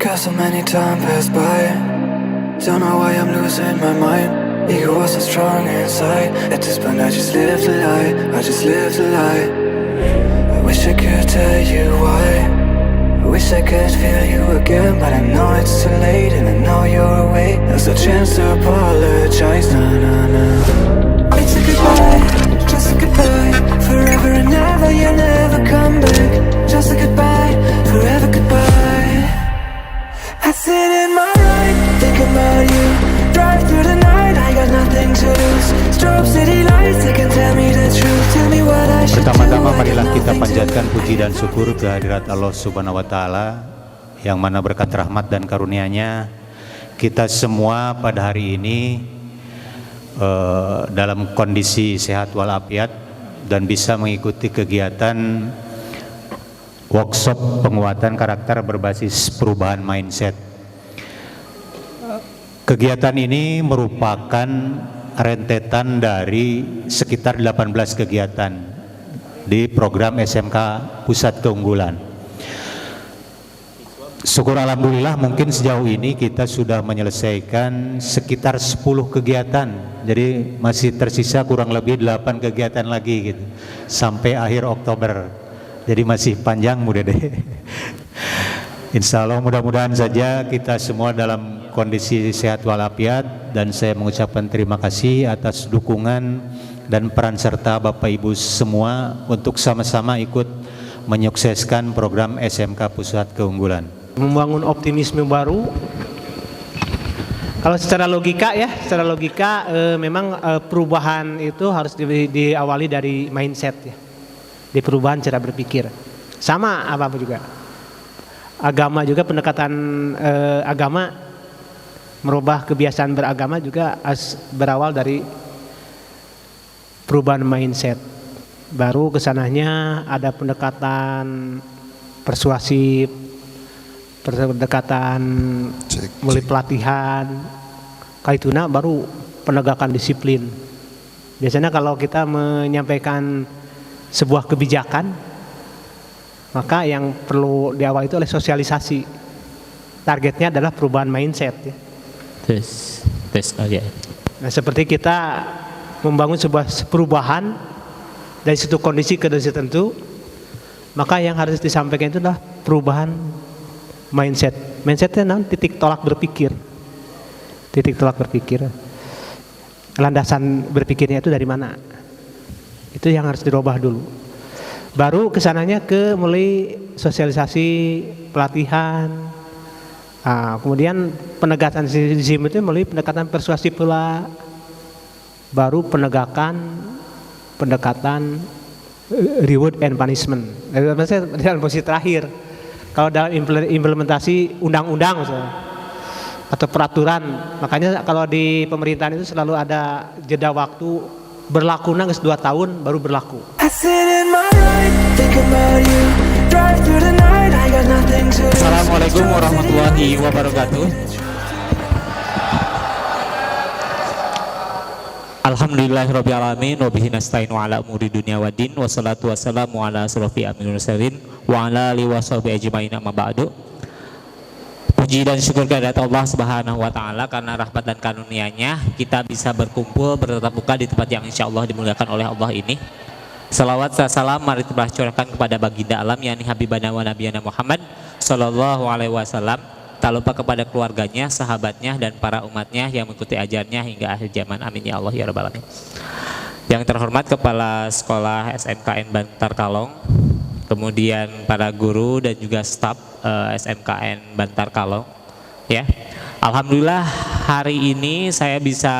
Got so many time pass by. Don't know why I'm losing my mind. Ego was so strong inside. At this point I just live the lie. I just live the lie. I wish I could tell you why. I wish I could feel you again, but I know it's too late, and I know you're away. There's no chance to apologize. Nah, nah, nah. It's a goodbye, just a goodbye. Forever and ever, you'll never come back. Just a goodbye, forever goodbye. I sit in my ride, think about you. Drive through the night, I got nothing to lose. Strobe city lights, they can tell me the truth. Tell me what I should do. Pertama-tama marilah kita panjatkan puji dan syukur kehadirat Allah Subhanahu wa Ta'ala, yang mana berkat rahmat dan karunia-Nya kita semua pada hari ini dalam kondisi sehat walafiat dan bisa mengikuti kegiatan workshop penguatan karakter berbasis perubahan mindset. Kegiatan ini merupakan rentetan dari sekitar 18 kegiatan di program SMK Pusat Keunggulan. Syukur alhamdulillah mungkin sejauh ini kita sudah menyelesaikan sekitar 10 kegiatan. Jadi masih tersisa kurang lebih 8 kegiatan lagi gitu sampai akhir Oktober. Jadi masih panjang mudah deh. Insya Allah mudah-mudahan saja kita semua dalam kondisi sehat walafiat, dan saya mengucapkan terima kasih atas dukungan dan peran serta Bapak Ibu semua untuk sama-sama ikut menyukseskan program SMK Pusat Keunggulan. Membangun optimisme baru. Kalau secara logika ya, memang perubahan itu harus diawali dari mindset ya. Di perubahan cara berpikir. Sama apa juga. Agama juga, pendekatan agama, merubah kebiasaan beragama juga berawal dari perubahan mindset. Baru kesananya ada pendekatan persuasif, pendekatan mulai pelatihan, kaituna baru penegakan disiplin. Biasanya kalau kita menyampaikan sebuah kebijakan, maka yang perlu diawali itu oleh sosialisasi. Targetnya adalah perubahan mindset ya. Nah, seperti kita membangun sebuah perubahan dari satu kondisi ke kondisi tertentu, maka yang harus disampaikan itu adalah perubahan mindset. Mindsetnya titik tolak berpikir. Titik tolak berpikir. Landasan berpikirnya itu dari mana? Itu yang harus dirubah dulu. Baru kesananya ke mulai sosialisasi, pelatihan. Kemudian penegakan disiplin itu melalui pendekatan persuasif pula. Baru pendekatan reward and punishment. Dalam posisi terakhir, kalau dalam implementasi undang-undang misalnya, atau peraturan, makanya kalau di pemerintahan itu selalu ada jeda waktu berlaku 2 tahun baru berlaku. Assalamualaikum warahmatullahi wabarakatuh. Alhamdulillahirabbil alamin wa bihi nasta'inu ala umuri dunya waddin, wassalatu wassalamu ala asrofi aminul mursalin wa ala alihi washabihi ajmain, amma ba'du. Puji dan syukur kehadirat Allah Subhanahu wa Ta'ala, karena rahmat dan karunia-Nya kita bisa berkumpul bertatap muka di tempat yang insya Allah dimuliakan oleh Allah ini. Salawat dan salam mari tercurahkan kepada baginda alam, yakni Habibana wa Nabiyana Muhammad Sallallahu Alaihi Wasallam. Tak lupa kepada keluarganya, sahabatnya, dan para umatnya yang mengikuti ajarnya hingga akhir zaman. Amin ya Allah ya Rabbal Alamin. Yang terhormat Kepala Sekolah SMKN Bantar Kalong, kemudian para guru dan juga staf SMKN Bantar Kalong ya. Alhamdulillah hari ini saya bisa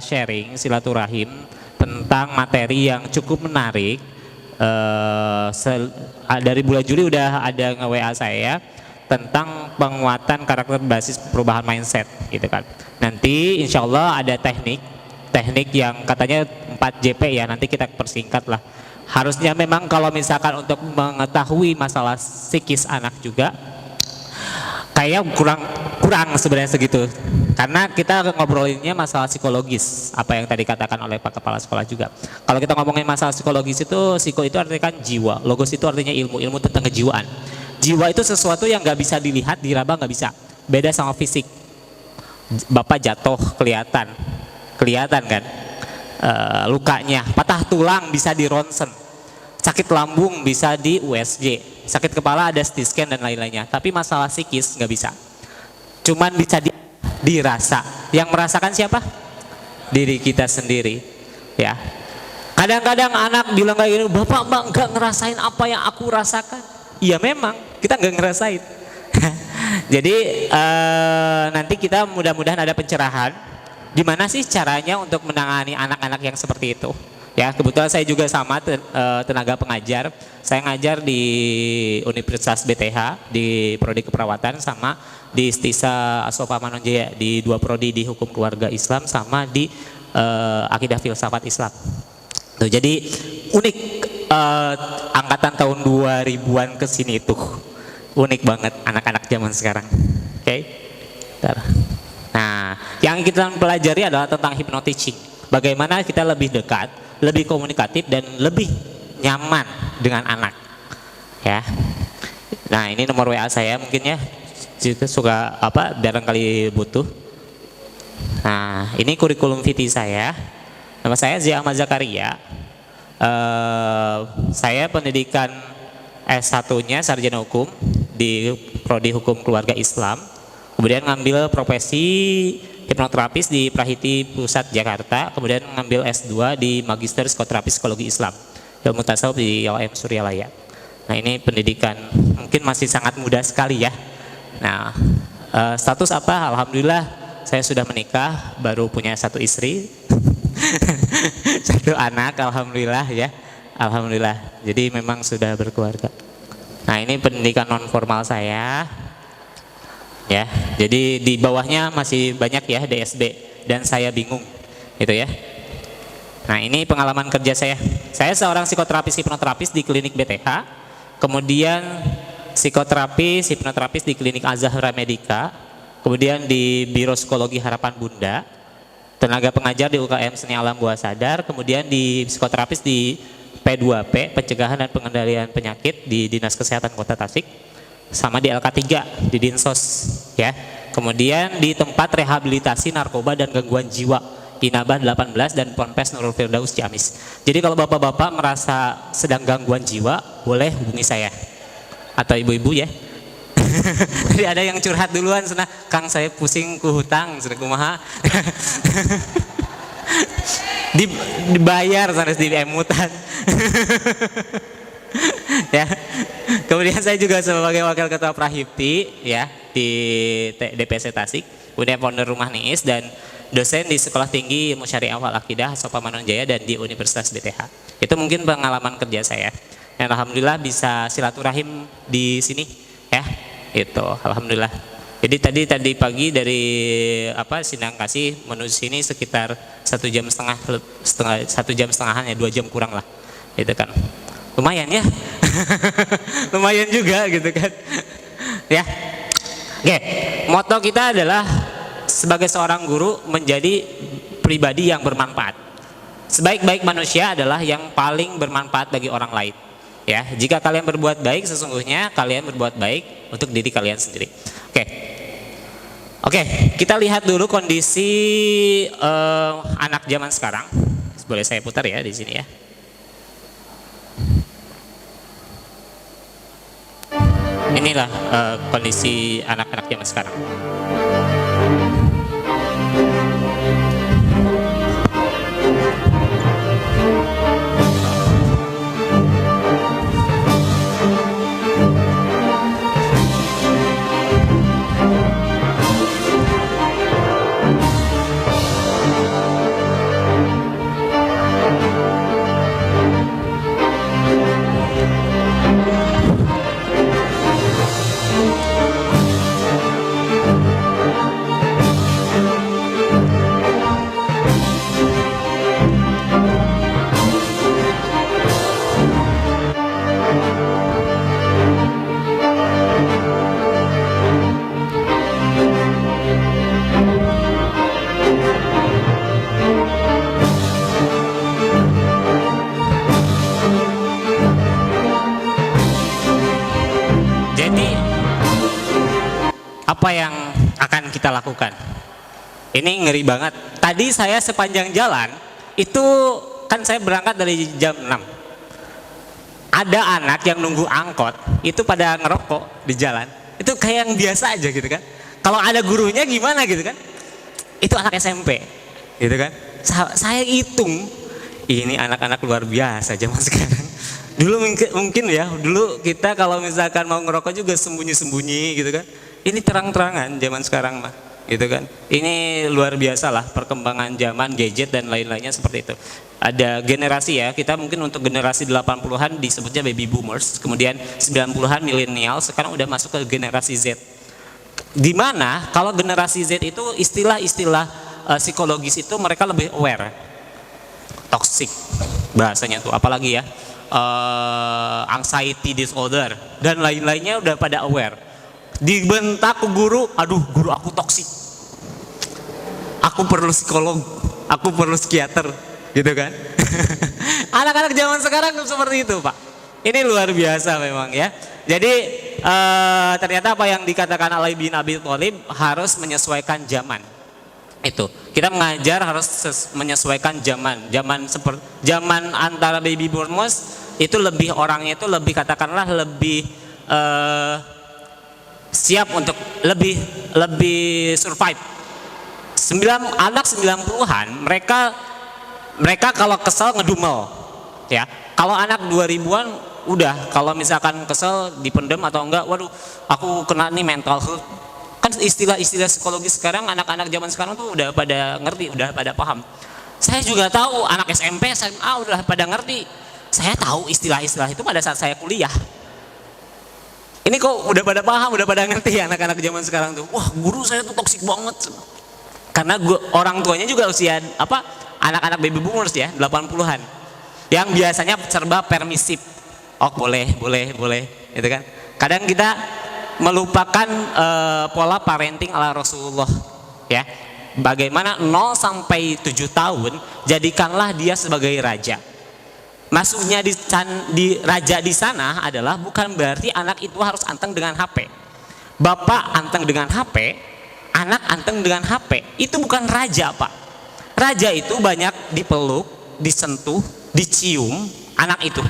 sharing silaturahim tentang materi yang cukup menarik. Dari bulan Juli udah ada nge-WA saya tentang penguatan karakter berbasis perubahan mindset gitu kan. Nanti insya Allah ada teknik yang katanya 4JP ya, nanti kita persingkat lah. Harusnya memang kalau misalkan untuk mengetahui masalah psikis anak juga kayak kurang sebenarnya segitu, karena kita ngobrolinnya masalah psikologis, apa yang tadi katakan oleh Pak Kepala Sekolah juga. Kalau kita ngomongin masalah psikologis itu, psiko itu artinya kan jiwa, logos itu artinya ilmu tentang kejiwaan. Jiwa itu sesuatu yang nggak bisa dilihat, diraba nggak bisa. Beda sama fisik. Bapak jatuh kelihatan kan lukanya, patah tulang bisa di ronsen, sakit lambung bisa di USG, sakit kepala ada CT scan dan lain-lainnya. Tapi masalah psikis nggak bisa. Cuman bisa dirasa. Yang merasakan siapa? Diri kita sendiri, ya. Kadang-kadang anak bilang kayak gini, bapak mbak nggak ngerasain apa yang aku rasakan. Iya memang kita nggak ngerasain. Jadi nanti kita mudah-mudahan ada pencerahan. Gimana sih caranya untuk menangani anak-anak yang seperti itu? Ya kebetulan saya juga sama tenaga pengajar. Saya ngajar di Universitas BTH di prodi keperawatan sama di Stisa Asofa Manonjaya di 2 prodi di hukum keluarga Islam sama di akidah filsafat Islam. Tuh, jadi unik angkatan tahun 2000-an ke sini tuh. Unik banget anak-anak zaman sekarang. Oke. Nah, yang kita pelajari adalah tentang hypnoteaching. Bagaimana kita lebih dekat, lebih komunikatif dan lebih nyaman dengan anak. Ya. Nah, ini nomor WA saya mungkin ya. Jika suka barangkali butuh. Nah, ini kurikulum vitae saya. Nama saya Zia Ahmad Zakaria. Saya pendidikan S1-nya sarjana hukum di prodi hukum keluarga Islam. Kemudian ngambil profesi hipnoterapis di Prahiti Pusat Jakarta. Kemudian ngambil S2 di Magister Psikoterapi Psikologi Islam ilmu tasawuf di LM Suryalaya. Nah, ini pendidikan mungkin masih sangat muda sekali ya. Nah, status apa? Alhamdulillah saya sudah menikah, baru punya 1 istri. 1 anak, alhamdulillah ya. Alhamdulillah. Jadi memang sudah berkeluarga. Nah, ini pendidikan non formal saya. Ya. Jadi di bawahnya masih banyak ya DSB dan saya bingung. Gitu ya. Nah, ini pengalaman kerja saya. Saya seorang psikoterapis hipnoterapis di klinik BTH. Kemudian psikoterapis hipnoterapis di klinik Azahra Medica. Kemudian di Biro Psikologi Harapan Bunda. Tenaga pengajar di UKM Seni Alam Bawah Sadar. Kemudian di psikoterapis di P2P, Pencegahan dan Pengendalian Penyakit di Dinas Kesehatan Kota Tasik, sama di LK3 di Dinsos ya. Kemudian di tempat rehabilitasi narkoba dan gangguan jiwa Inabah 18 dan Ponpes Nurul Firdaus Ciamis. Jadi kalau bapak-bapak merasa sedang gangguan jiwa, boleh hubungi saya atau ibu-ibu ya. Jadi ada yang curhat duluan, senang Kang saya pusing ku hutang, sudah kumaha. Dibayar harus diemutan. Ya. Kemudian saya juga sebagai wakil ketua Prahipti ya di DPC Tasik, kemudian founder Rumah Niis dan dosen di Sekolah Tinggi Ilmu Syariah wal Aqidah Sopa Manonjaya dan di Universitas BTH. Itu mungkin pengalaman kerja saya. Dan alhamdulillah bisa silaturahim di sini ya. Itu alhamdulillah. Jadi tadi pagi dari Sindang Kasih menuju sini sekitar 1,5 jam, 1,5 jam ya, 2 jam kurang lah. Itu kan lumayan ya. Lumayan juga gitu kan. Ya. Oke, moto kita adalah sebagai seorang guru menjadi pribadi yang bermanfaat. Sebaik-baik manusia adalah yang paling bermanfaat bagi orang lain. Ya, jika kalian berbuat baik, sesungguhnya kalian berbuat baik untuk diri kalian sendiri. Oke, kita lihat dulu kondisi anak zaman sekarang. Boleh saya putar ya di sini ya. Inilah kondisi anak-anak zaman sekarang. apa yang akan kita lakukan? Ini ngeri banget. Tadi saya sepanjang jalan itu kan saya berangkat dari jam 6. Ada anak yang nunggu angkot itu pada ngerokok di jalan. Itu kayak yang biasa aja gitu kan. Kalau ada gurunya gimana gitu kan? Itu anak SMP gitu kan. Saya hitung ini anak-anak luar biasa zaman sekarang. Dulu mungkin ya, dulu kita kalau misalkan mau ngerokok juga sembunyi-sembunyi gitu kan. Ini terang-terangan zaman sekarang mah, gitu kan. Ini luar biasa lah perkembangan zaman, gadget dan lain-lainnya seperti itu. Ada generasi ya, kita mungkin untuk generasi 80-an disebutnya baby boomers, kemudian 90-an milenial, sekarang udah masuk ke generasi Z. Dimana kalau generasi Z itu istilah-istilah psikologis itu mereka lebih aware. Toxic bahasanya tuh, apalagi ya. Anxiety disorder dan lain-lainnya udah pada aware. Dibentak ke guru, aduh guru aku toksik, aku perlu psikolog, aku perlu psikiater, gitu kan. Anak-anak zaman sekarang seperti itu Pak. Ini luar biasa memang ya. Jadi ternyata apa yang dikatakan Ali bin Abi Thalib harus menyesuaikan zaman. Itu kita mengajar harus menyesuaikan zaman antara baby boomers itu lebih orangnya itu lebih katakanlah lebih siap untuk lebih survive. Anak 90-an mereka kalau kesel ngedumel ya. Kalau anak 2000-an udah kalau misalkan kesel dipendem atau enggak, waduh aku kena nih mental health. Kan istilah-istilah psikologis sekarang anak-anak zaman sekarang tuh udah pada ngerti, udah pada paham. Saya juga tahu anak SMP, SMA udah pada ngerti. Saya tahu istilah-istilah itu pada saat saya kuliah. Ini kok udah pada paham, udah pada ngerti anak-anak zaman sekarang tuh. Wah, guru saya tuh toksik banget. Karena orang tuanya juga usia anak-anak baby boomers ya, 80-an. Yang biasanya serba permisif. Oh, boleh, gitu kan. Kadang kita melupakan pola parenting ala Rasulullah ya. Bagaimana 0 sampai 7 tahun jadikanlah dia sebagai raja. Masuknya di raja di sana adalah bukan berarti anak itu harus anteng dengan HP. Bapak anteng dengan HP, anak anteng dengan HP. Itu bukan raja Pak. Raja itu banyak dipeluk, disentuh, dicium anak itu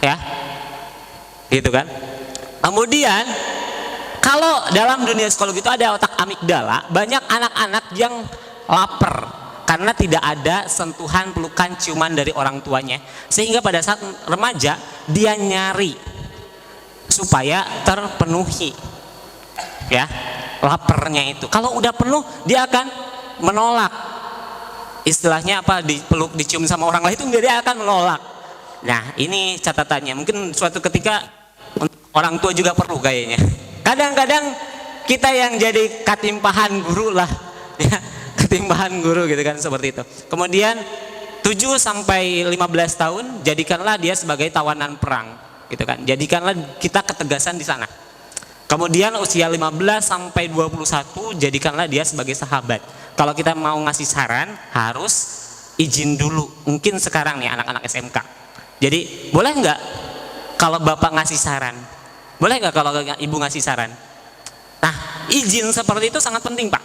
ya, gitu kan. Kemudian kalau dalam dunia psikologi itu ada otak amigdala, banyak anak-anak yang lapar karena tidak ada sentuhan, pelukan, ciuman dari orang tuanya, sehingga pada saat remaja dia nyari supaya terpenuhi ya laparnya itu. Kalau udah penuh dia akan menolak, istilahnya dipeluk, dicium sama orang lain itu dia akan menolak. Nah ini catatannya, mungkin suatu ketika orang tua juga perlu kayaknya. Kadang-kadang kita yang jadi katimpahan guru lah ya, katimpahan guru gitu kan, seperti itu. Kemudian 7 sampai 15 tahun jadikanlah dia sebagai tawanan perang gitu kan. Jadikanlah kita ketegasan di sana. Kemudian usia 15 sampai 21 jadikanlah dia sebagai sahabat. Kalau kita mau ngasih saran harus izin dulu. Mungkin sekarang nih anak-anak SMK. Jadi boleh nggak kalau bapak ngasih saran? Boleh nggak kalau ibu ngasih saran? Nah, izin seperti itu sangat penting Pak.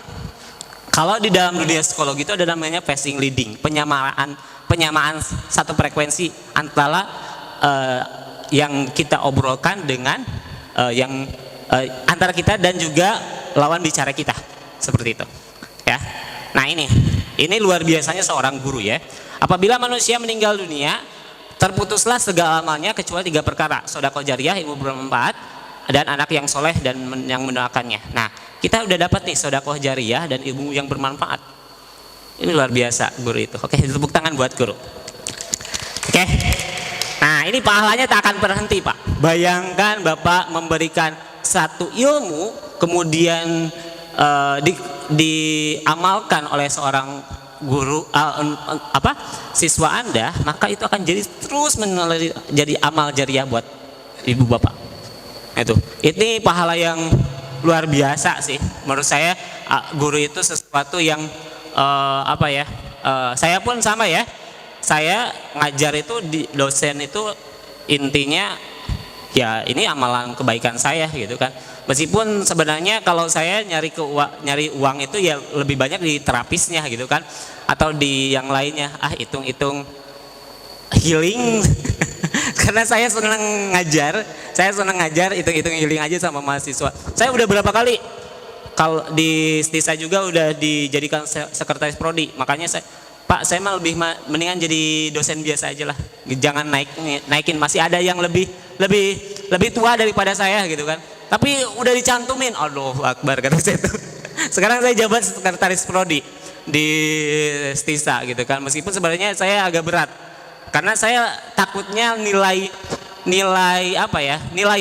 Kalau di dalam dunia psikologi itu ada namanya passing leading, penyamaan satu frekuensi antara yang kita obrolkan dengan antara kita dan juga lawan bicara kita, seperti itu. Ya. Nah ini luar biasanya seorang guru ya. Apabila manusia meninggal dunia, terputuslah segala amalnya kecuali 3 perkara: sedekah jariyah, ilmu bermanfaat, dan anak yang soleh dan yang mendoakannya. Nah kita udah dapat nih sedekah jariyah dan ilmu yang bermanfaat. Ini luar biasa guru itu. Oke, tepuk tangan buat guru. Oke. Nah ini pahalanya tak akan berhenti Pak. Bayangkan Bapak memberikan satu ilmu kemudian diamalkan oleh seorang guru siswa Anda, maka itu akan jadi terus jadi amal jariah buat ibu bapak. Ini pahala yang luar biasa sih menurut saya. Guru itu sesuatu yang saya pun sama ya. Saya ngajar itu di dosen itu intinya ya ini amalan kebaikan saya gitu kan. Meskipun sebenarnya kalau saya nyari uang itu ya lebih banyak di terapisnya gitu kan, atau di yang lainnya. Hitung-hitung healing karena saya senang ngajar, hitung-hitung healing aja sama mahasiswa. Saya udah berapa kali kalau di STISA juga udah dijadikan sekretaris prodi, makanya saya mah mendingan jadi dosen biasa aja lah, jangan naikin. Masih ada yang lebih tua daripada saya gitu kan, tapi udah dicantumin, aduh akbar kata saya tuh. Sekarang saya jabat sekretaris prodi di STISA gitu kan, meskipun sebenarnya saya agak berat karena saya takutnya nilai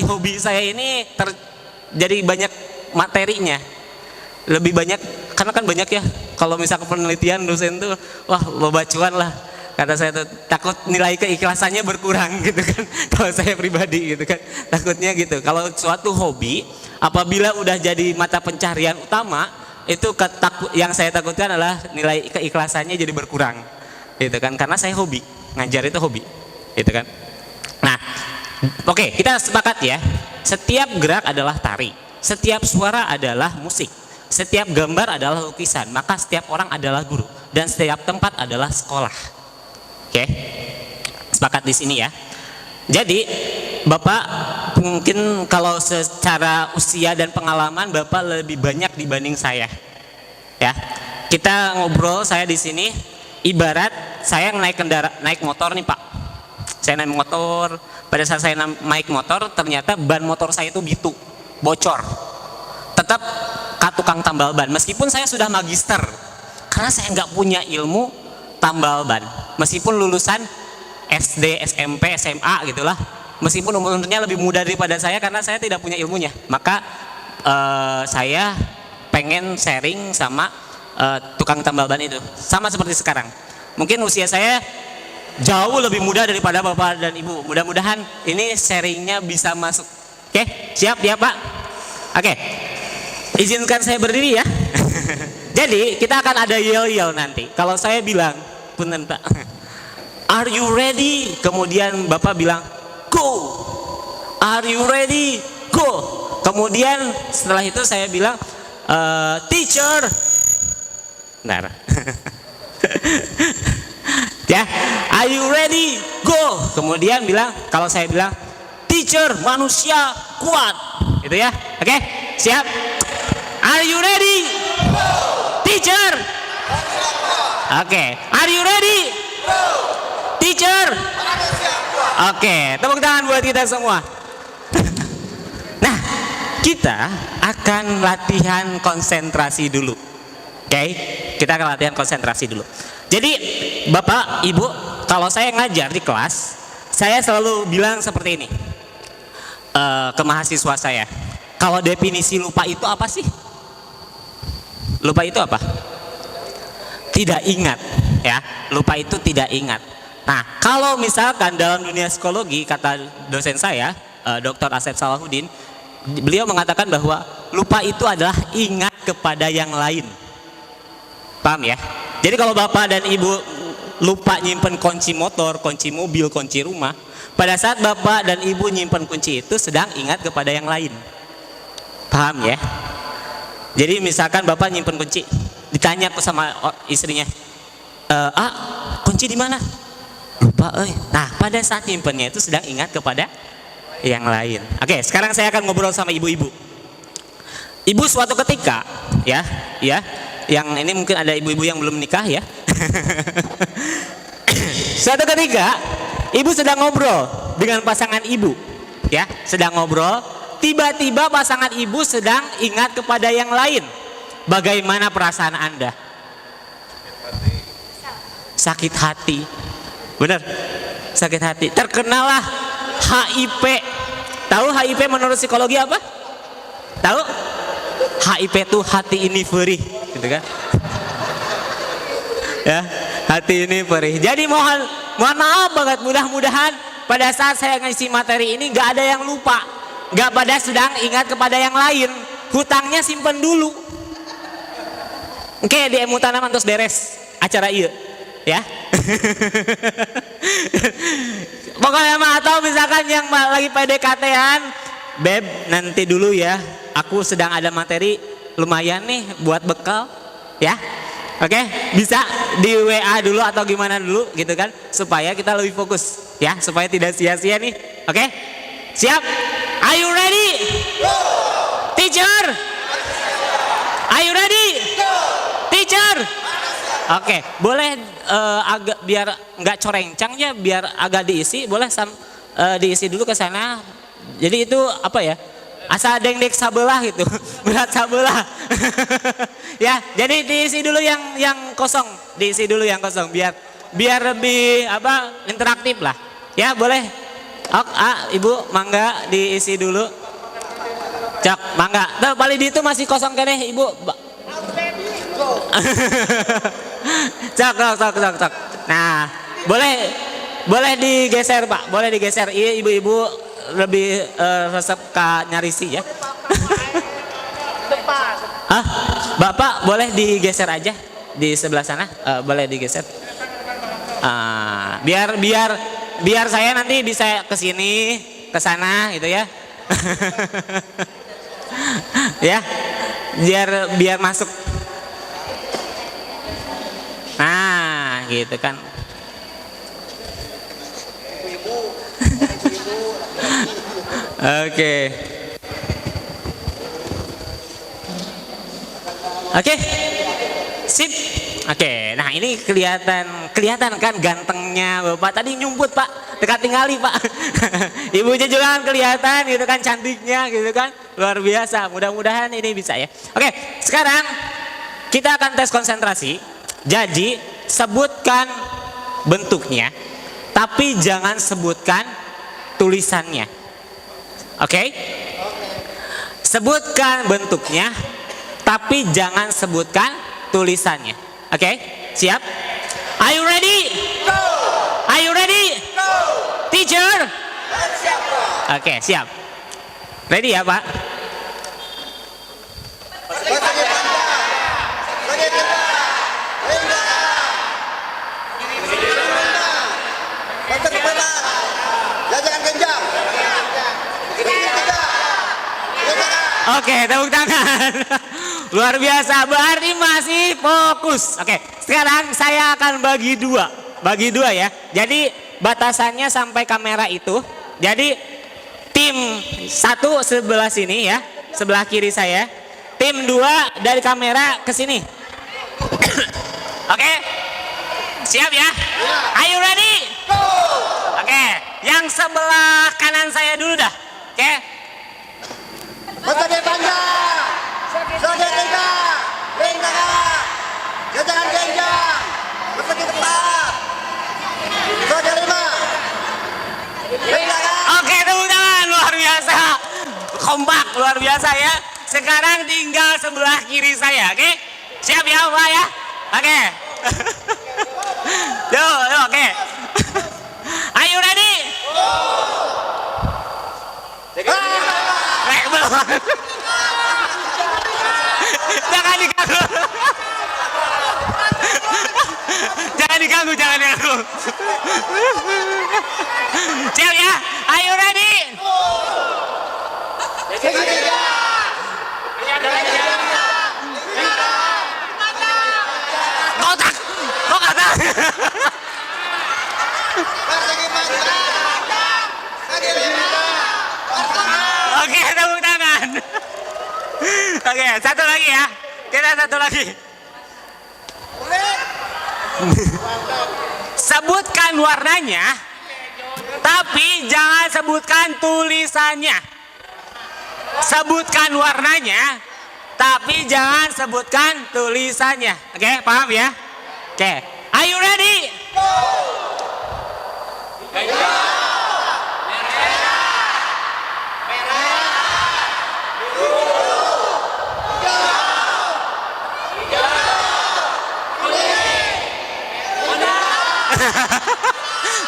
hobi saya ini jadi banyak materinya, lebih banyak karena kan banyak ya. Kalau misalkan penelitian dosen tuh wah loba cuan lah, kata saya tuh takut nilai keikhlasannya berkurang gitu kan. Kalau saya pribadi gitu kan takutnya gitu. Kalau suatu hobi apabila udah jadi mata pencarian utama, itu yang saya takutkan adalah nilai keikhlasannya jadi berkurang gitu kan, karena saya hobi, ngajar itu hobi gitu kan. Nah oke, kita sepakat ya, setiap gerak adalah tari, setiap suara adalah musik, setiap gambar adalah lukisan, maka setiap orang adalah guru, dan setiap tempat adalah sekolah. Oke, sepakat di sini ya. Jadi Bapak mungkin kalau secara usia dan pengalaman Bapak lebih banyak dibanding saya. Ya, kita ngobrol, saya di sini ibarat saya naik motor nih Pak. Saya naik motor, pada saat saya naik motor ternyata ban motor saya itu bitu, bocor. Tetap tukang tambal ban, meskipun saya sudah magister, karena saya nggak punya ilmu tambal ban, meskipun lulusan SD, SMP, SMA gitulah, meskipun umurnya lebih muda daripada saya, karena saya tidak punya ilmunya, maka saya pengen sharing sama tukang tambal ban itu, sama seperti sekarang. Mungkin usia saya jauh lebih muda daripada Bapak dan Ibu, mudah-mudahan ini sharingnya bisa masuk. Oke, siap ya Pak? Oke, izinkan saya berdiri ya. Jadi kita akan ada yel-yel nanti. Kalau saya bilang, punten Pak, are you ready? Kemudian Bapak bilang, go. Are you ready? Go. Kemudian setelah itu saya bilang, teacher. Benar. Ya, are you ready? Go. Kemudian bilang, kalau saya bilang, teacher, manusia kuat. Gitu ya. Oke, siap. Are you ready? Teacher. Oke, are you ready? Teacher. Oke, tepuk tangan buat kita semua. Nah, kita akan latihan konsentrasi dulu. Oke, kita akan latihan konsentrasi dulu. Jadi, Bapak, Ibu, kalau saya ngajar di kelas, saya selalu bilang seperti ini ke mahasiswa saya. Kalau definisi lupa itu apa sih? Lupa itu apa? Tidak ingat, ya. Lupa itu tidak ingat. Nah, kalau misalkan dalam dunia psikologi, kata dosen saya, Dr. Asep Salahuddin, beliau mengatakan bahwa lupa itu adalah ingat kepada yang lain. Paham ya? Jadi kalau Bapak dan Ibu lupa nyimpen kunci motor, kunci mobil, kunci rumah, pada saat Bapak dan Ibu nyimpen kunci itu sedang ingat kepada yang lain. Paham ya? Jadi misalkan Bapak nyimpen kunci, ditanya sama istrinya, kunci di mana? Lupa, Nah, pada saat nyimpennya itu sedang ingat kepada yang lain. Oke, sekarang saya akan ngobrol sama ibu-ibu. Ibu suatu ketika, ya, yang ini mungkin ada ibu-ibu yang belum nikah ya. Suatu ketika, ibu sedang ngobrol dengan pasangan ibu, ya, sedang ngobrol. Tiba-tiba pasangan ibu sedang ingat kepada yang lain. Bagaimana perasaan Anda? Sakit hati. Benar? Sakit hati. Terkenalah HIP. Tahu HIP menurut psikologi apa? Tahu? HIP itu hati ini perih, gitu kan? Ya, hati ini perih. Jadi mohon maaf banget, mudah-mudahan pada saat saya ngisi materi ini nggak ada yang lupa. Gak pada sedang ingat kepada yang lain. Hutangnya simpen dulu. Oke, di emu tanaman terus beres acara iya, ya. Pokoknya mah, atau misalkan yang lagi PDKT-an, Beb nanti dulu ya, aku sedang ada materi lumayan nih buat bekal ya. Oke, bisa di WA dulu atau gimana dulu gitu kan, supaya kita lebih fokus ya, supaya tidak sia-sia nih. Oke, siap? Are you ready? Teacher? Are you ready? Teacher? Oke, boleh agak biar nggak corengcang ya, biar agak diisi, boleh diisi dulu ke sana. Jadi itu apa ya? Asa dengdek sabelah gitu, berat sabelah. Ya, jadi diisi dulu yang kosong, diisi dulu yang kosong biar lebih apa interaktif lah. Ya boleh. Ibu mangga diisi dulu. Cak, mangga. Tuh paling di itu masih kosong kan ibu. Cak. Nah, boleh digeser Pak, boleh digeser. Iya ibu-ibu lebih resep nyarisi ya. Hah? Bapak boleh digeser aja di sebelah sana, boleh digeser. Biar saya nanti bisa ke sini, ke sana gitu ya. Ya, biar masuk. Nah, gitu kan. Oke, sip. Oke, nah ini kelihatan kan gantengnya Bapak tadi nyumput Pak, dekat tinggali Pak. Ibunya juga kan kelihatan gitu kan, cantiknya gitu kan, luar biasa. Mudah-mudahan ini bisa ya. Oke, sekarang kita akan tes konsentrasi. Jadi sebutkan bentuknya, tapi jangan sebutkan tulisannya. Oke? Sebutkan bentuknya, tapi jangan sebutkan tulisannya. Oke? Siap? Are you ready? Go! Are you ready? Go! Teacher? Siap. Oke, siap. Ready ya, Pak? Oke, tepuk tangan. Luar biasa, berarti masih fokus. Oke, sekarang saya akan bagi dua ya. Jadi batasannya sampai kamera itu. Jadi tim satu sebelah sini ya, sebelah kiri saya. Tim dua dari kamera ke sini. Oke, siap ya? Are you ready? Oke, yang sebelah kanan saya dulu dah. Oke. Betul panjang, sode tiga, lingkaran, jajaran genjang, persegi tepat, sode lima, lingkaran. Oke, tepuk tangan, luar biasa, kompak, luar biasa ya. Sekarang tinggal sebelah kiri saya, oke? Siap ya Pak ya? Oke. Yuk, oke. Are you ready? Jangan diganggu. Jangan diganggu. Siap ya? Are you ready? Kotak. Oke, tepuk tangan. Oke, satu lagi ya. Kita satu lagi. Sebutkan warnanya, tapi jangan sebutkan tulisannya. Sebutkan warnanya, tapi jangan sebutkan tulisannya. Oke, paham ya? Oke, are you ready?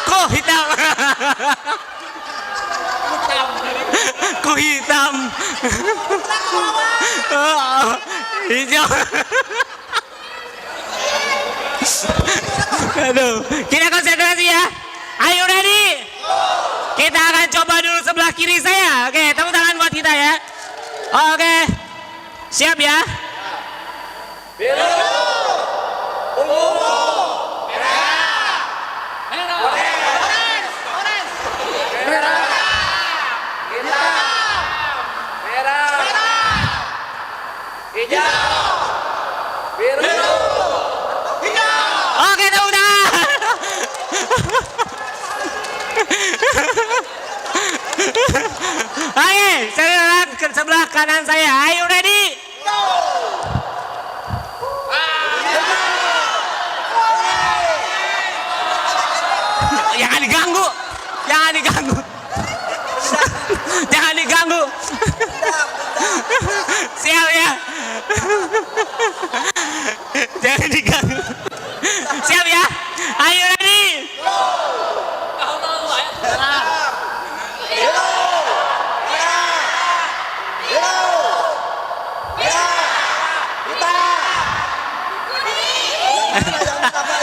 Kok hitam? Kok hitam? Hijau. Aduh, kita konsentrasi ya. Ayo ready? Kita akan coba dulu sebelah kiri saya. Oke, tepuk tangan buat kita ya. Oke, siap ya. Oke, tepuk tangan. Oke, saya ke sebelah kanan saya. Ayo ready? Jangan diganggu. Jangan diganggu. Jangan diganggu. Siap ya. Jangan diganggu. Siap ya. Ayo ready?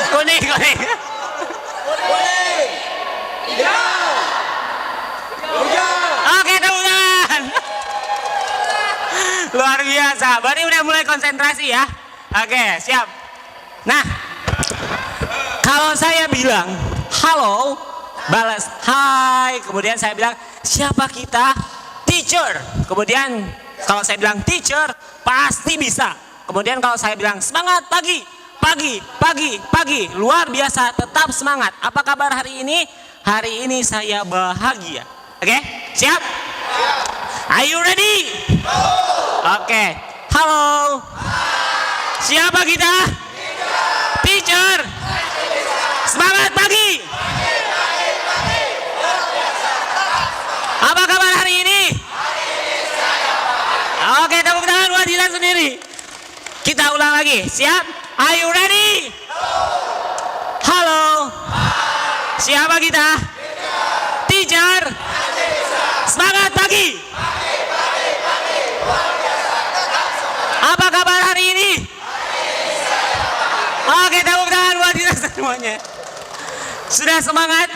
Kuning, kuning. Oke, tepuk tangan. Luar biasa. Berarti udah mulai konsentrasi ya. Oke, siap. Nah, kalau saya bilang halo, balas hai. Kemudian saya bilang siapa kita? Teacher. Kemudian kalau saya bilang teacher, pasti bisa. Kemudian kalau saya bilang semangat pagi, pagi, pagi, pagi, luar biasa, tetap semangat. Apa kabar hari ini? Hari ini saya bahagia. Oke, siap? Are you ready? Oke, halo. Siapa kita? Teacher. Semangat pagi. Apa kabar hari ini? Oke, tepuk tangan buat kita sendiri. Kita ulang lagi, siap? Are you ready? Halo. Siapa kita? Teacher. Semangat pagi. Apa kabar hari ini? Oke, tepuk tangan buat kita semuanya. Sudah semangat?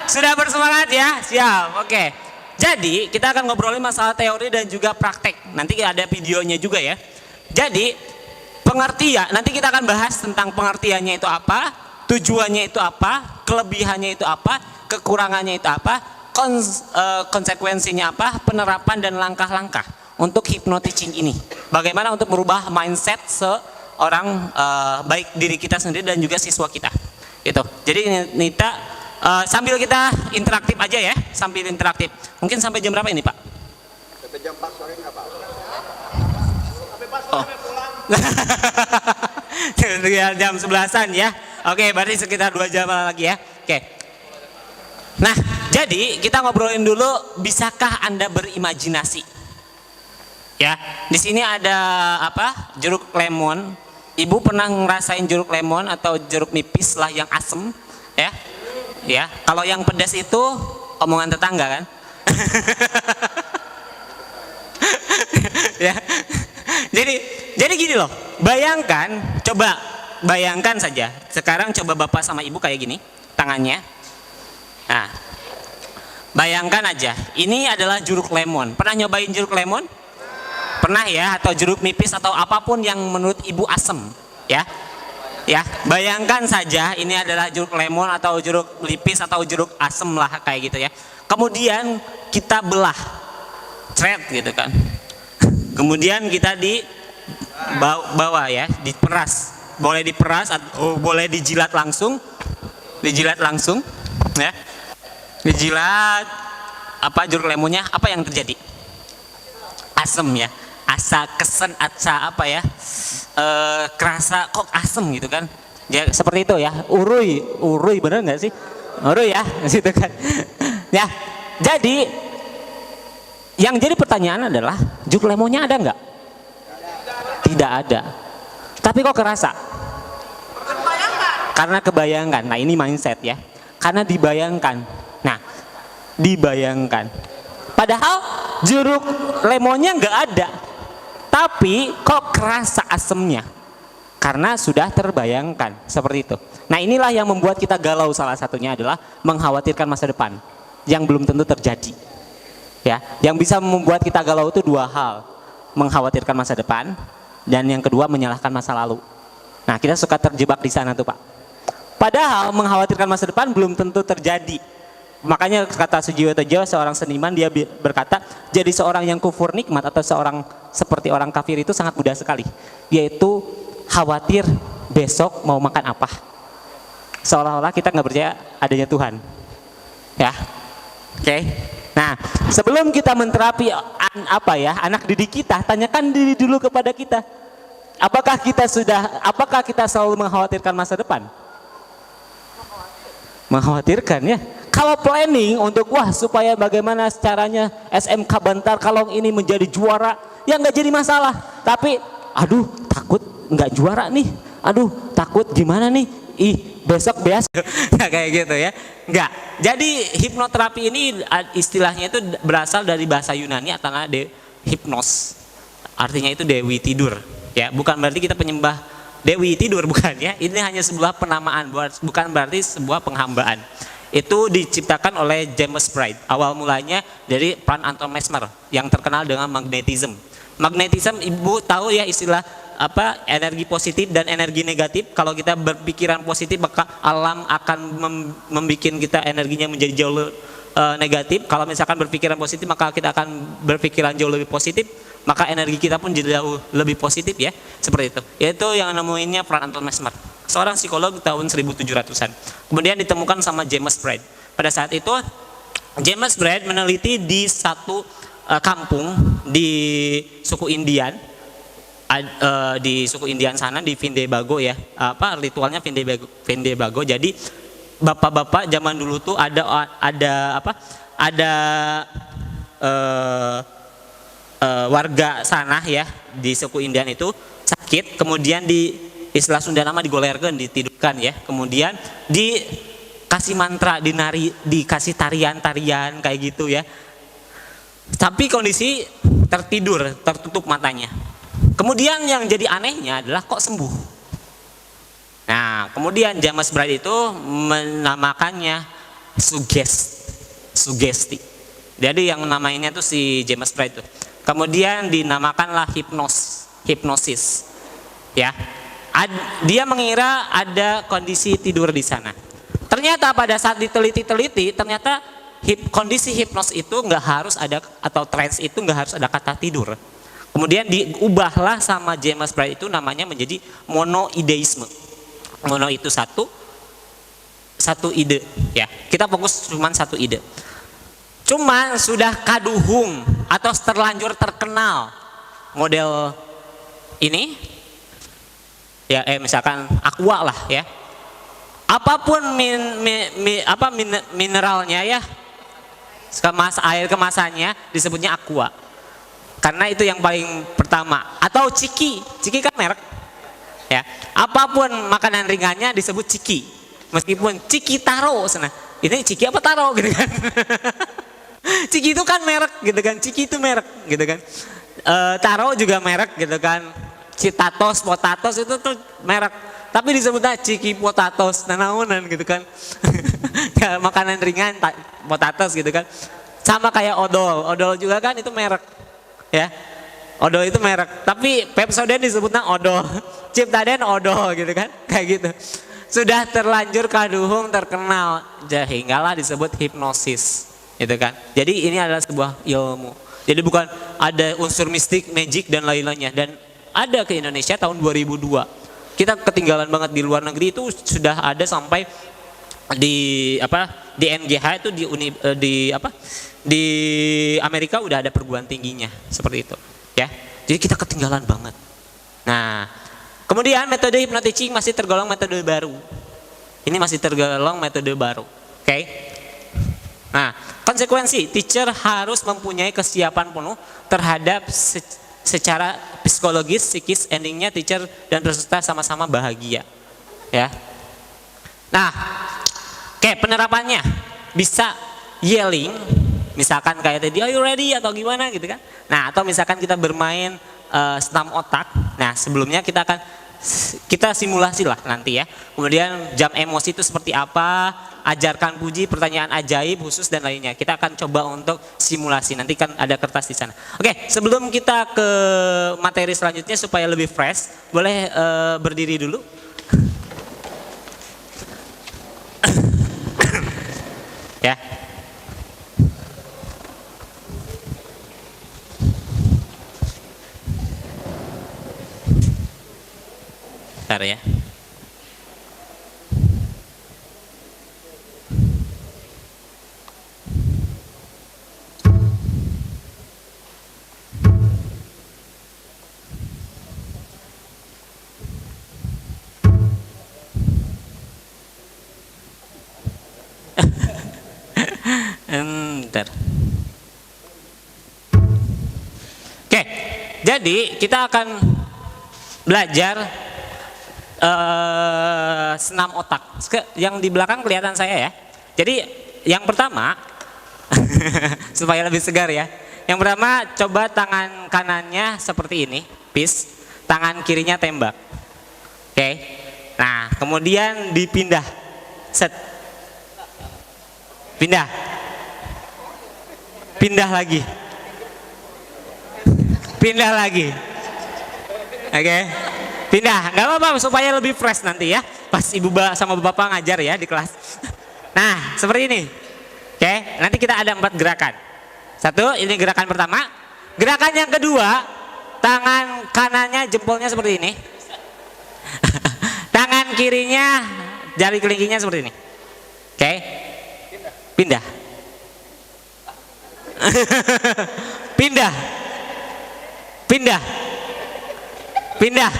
Sudah bersemangat ya? Siap, oke. Jadi kita akan ngobrolin masalah teori dan juga praktek. Nanti ada videonya juga ya. Jadi pengertian, nanti kita akan bahas tentang pengertiannya itu apa, tujuannya itu apa, kelebihannya itu apa, kekurangannya itu apa, konsekuensinya apa, penerapan dan langkah-langkah untuk hypnoteaching ini. Bagaimana untuk merubah mindset seorang baik diri kita sendiri dan juga siswa kita. Gitu. Jadi Nita sambil kita interaktif aja ya, sambil interaktif. Mungkin sampai jam berapa ini Pak? Sampai jam 4 sore nggak Pak? Oh. Jam 11-an ya. Oke, berarti sekitar 2 jam lagi ya. Oke. Nah, jadi kita ngobrolin dulu, bisakah Anda berimajinasi? Ya, di sini ada apa? Jeruk lemon. Ibu pernah ngerasain jeruk lemon atau jeruk nipis lah yang asem, ya? Ya, kalau yang pedas itu omongan tetangga kan? Ya. Jadi gini loh, bayangkan, coba bayangkan saja. Sekarang coba Bapak sama Ibu kayak gini, tangannya. Nah, bayangkan aja, ini adalah jeruk lemon. Pernah nyobain jeruk lemon? Pernah ya, atau jeruk nipis atau apapun yang menurut Ibu asem, ya? Ya, bayangkan saja ini adalah jeruk lemon atau jeruk nipis atau jeruk asem lah kayak gitu ya. Kemudian kita belah, cret gitu kan. Kemudian kita di bawah ya, diperas. Boleh diperas atau boleh dijilat langsung. Dijilat langsung ya. Dijilat apa jeruk lemonnya, apa yang terjadi? Asem ya. Asa kesen, asa apa ya? Kerasa kok asem gitu kan. Ya seperti itu ya. Urui bener nggak sih? Urui ya, gitu kan. Ya. Jadi yang jadi pertanyaan adalah jeruk lemonnya ada nggak? Tidak ada. Tapi kok kerasa? Karena kebayangkan. Nah ini mindset ya. Karena dibayangkan. Nah dibayangkan. Padahal jeruk lemonnya nggak ada. Tapi kok kerasa asemnya? karena sudah terbayangkan seperti itu. Nah, inilah yang membuat kita galau, salah satunya adalah mengkhawatirkan masa depan yang belum tentu terjadi. Ya, yang bisa membuat kita galau itu dua hal, mengkhawatirkan masa depan dan yang kedua menyalahkan masa lalu. Nah, kita suka terjebak di sana tuh Pak. Padahal mengkhawatirkan masa depan belum tentu terjadi. Makanya kata Sujiwo Tejo, seorang seniman, dia berkata, jadi seorang yang kufur nikmat atau seorang seperti orang kafir itu sangat mudah sekali, yaitu khawatir besok mau makan apa. Seolah-olah kita nggak percaya adanya Tuhan. Ya, oke. Nah, sebelum kita menterapi anak didik kita, tanyakan diri dulu kepada kita. Apakah kita selalu mengkhawatirkan masa depan? Mengkhawatirkan ya. Kalau planning untuk supaya bagaimana caranya SMK Bantar Kalong ini menjadi juara, ya nggak jadi masalah. Tapi aduh takut nggak juara nih, aduh takut gimana nih, besok biasa. Nah, kayak gitu ya. Nggak. Jadi hipnoterapi ini istilahnya itu berasal dari bahasa Yunani atau hipnos. Artinya itu dewi tidur. Ya, bukan berarti kita penyembah dewi tidur, bukan ya. Ini hanya sebuah penamaan, bukan berarti sebuah penghambaan. Itu diciptakan oleh James Bright. Awal mulanya dari peran Anton Mesmer yang terkenal dengan magnetism. Magnetism, Ibu tahu ya istilah energi positif dan energi negatif. Kalau kita berpikiran positif, maka alam akan membuat kita energinya menjadi jauh negatif. Kalau misalkan berpikiran positif, maka kita akan berpikiran jauh lebih positif, maka energi kita pun jadi jauh lebih positif ya, seperti itu. Yaitu yang nemuinnya peran Anton Mesmer, seorang psikolog tahun 1700-an. Kemudian ditemukan sama James Bright. Pada saat itu James Bright meneliti di satu kampung di suku Indian, di suku Indian sana di Vindebago ya, ritualnya Vindebago. Jadi bapak-bapak zaman dulu tuh ada warga sana ya di suku Indian itu sakit, kemudian di istilah Sunda nama digolerkan, ditidurkan ya, kemudian dikasih mantra, dikasih tarian-tarian kayak gitu ya. Tapi kondisi tertutup matanya. Kemudian yang jadi anehnya adalah kok sembuh. Nah, kemudian James Bright itu menamakannya sugesti. Jadi yang namanya itu si James Bright itu. Kemudian dinamakanlah hipnosis. Ya. Dia mengira ada kondisi tidur di sana. Ternyata pada saat diteliti, ternyata kondisi hipnos itu nggak harus ada, atau trance itu nggak harus ada kata tidur. Kemudian diubahlah sama James Bright itu namanya menjadi monoideisme. Mono itu satu ide ya. Kita fokus cuma satu ide. Cuma sudah kaduhung atau terlanjur terkenal model ini ya, misalkan aqua lah ya. Apapun mineralnya ya, air kemasannya disebutnya aqua. Karena itu yang paling pertama. Atau ciki kan merek. Ya, apapun makanan ringannya disebut ciki, meskipun ciki taro sana, ini ciki apa taro gitu kan. Ciki itu kan merek gitu kan, ciki itu merek gitu kan, taro juga merek gitu kan, citatos, potatos itu tuh merek, tapi disebutnya ciki potatos, nanaunan gitu kan. Ya, makanan ringan potatos gitu kan, sama kayak odol juga kan itu merek ya. Odol itu merek, tapi Pepsodent disebutnya odol, Ciptaden odol gitu kan, kayak gitu. Sudah terlanjur kaduhung terkenal, sehinggalah disebut hipnosis, gitu kan. Jadi ini adalah sebuah ilmu. Jadi bukan ada unsur mistik, magic dan lain-lainnya. Dan ada ke Indonesia tahun 2002. Kita ketinggalan banget, di luar negeri itu sudah ada sampai di NGH itu di Amerika udah ada perguruan tingginya seperti itu. Ya, jadi kita ketinggalan banget. Nah, kemudian metode hypnotic masih tergolong metode baru. Ini masih tergolong metode baru. Oke. Nah, konsekuensi teacher harus mempunyai kesiapan penuh terhadap secara psikologis, psikis, endingnya teacher dan peserta sama-sama bahagia. Ya. Nah, oke, penerapannya bisa yelling. Misalkan kayak tadi, are you ready atau gimana gitu kan. Nah, atau misalkan kita bermain senam otak. Nah, sebelumnya kita akan kita simulasi lah nanti ya. Kemudian jam emosi itu seperti apa, ajarkan puji, pertanyaan ajaib khusus dan lainnya. Kita akan coba untuk simulasi. Nanti kan ada kertas di sana. Oke, sebelum kita ke materi selanjutnya supaya lebih fresh, boleh berdiri dulu. Ya. Bentar ya. Bentar. Oke, jadi kita akan belajar senam otak. Yang di belakang kelihatan saya ya. Jadi yang pertama supaya lebih segar ya. Yang pertama coba tangan kanannya seperti ini, peace. Tangan kirinya tembak. Oke. Nah, kemudian dipindah. Set. Pindah. Pindah lagi. Pindah lagi. Oke. Pindah. Nggak apa-apa supaya lebih fresh nanti ya. Pas ibu sama bapak ngajar ya di kelas. Nah, seperti ini. Oke, nanti kita ada 4 gerakan. 1, ini gerakan pertama. Gerakan yang kedua, tangan kanannya jempolnya seperti ini. Tangan kirinya jari kelingkingnya seperti ini. Oke. Pindah. Pindah. Pindah. Pindah.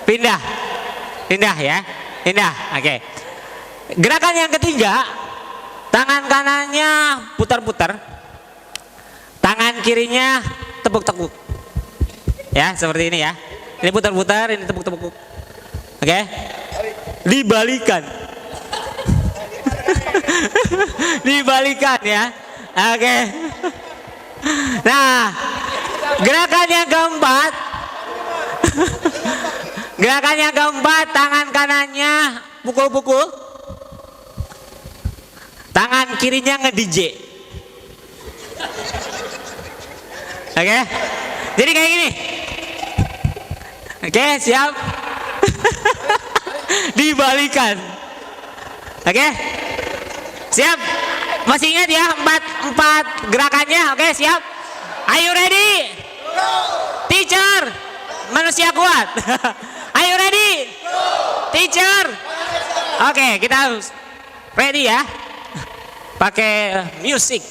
Pindah. Pindah ya. Pindah. Oke. Gerakan yang ketiga, tangan kanannya putar-putar. Tangan kirinya tepuk-tepuk. Ya, seperti ini ya. Ini putar-putar, ini tepuk-tepuk. Oke. Dibalikan. Dibalikan ya. Oke. Nah, gerakan yang keempat. Gerakan yang keempat, tangan kanannya pukul-pukul. Tangan kirinya nge-DJ. Oke. Jadi kayak gini. Oke, siap. Dibalikan. Oke. Siap. Masih ingat ya empat gerakannya? Oke, siap. Are you ready? Teacher, manusia kuat. Are you ready? Teacher. Oke, kita harus ready ya. Pakai musik.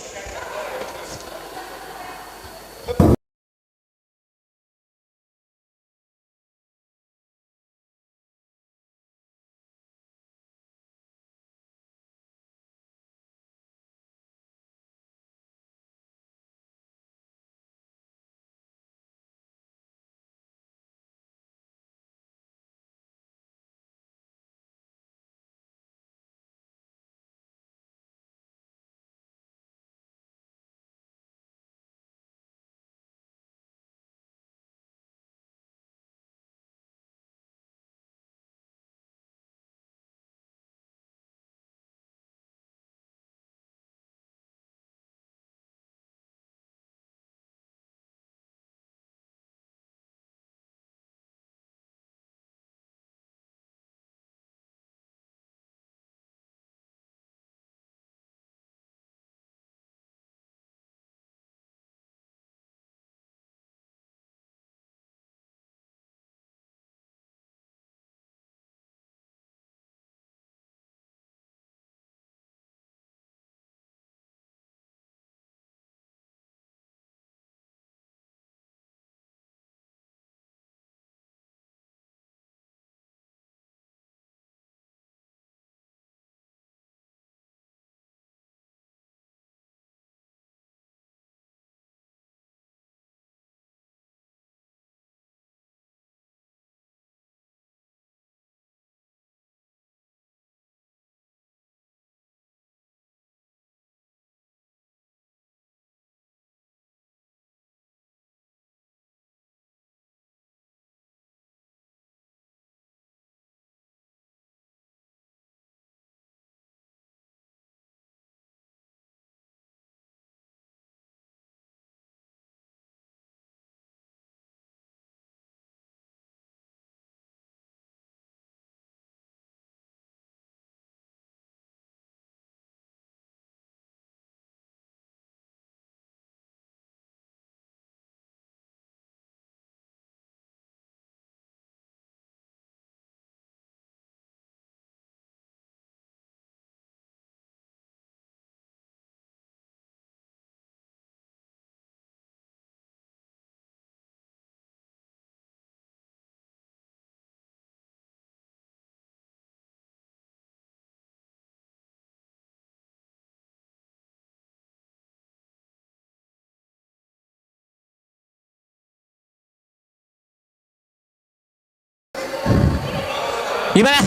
Gimana?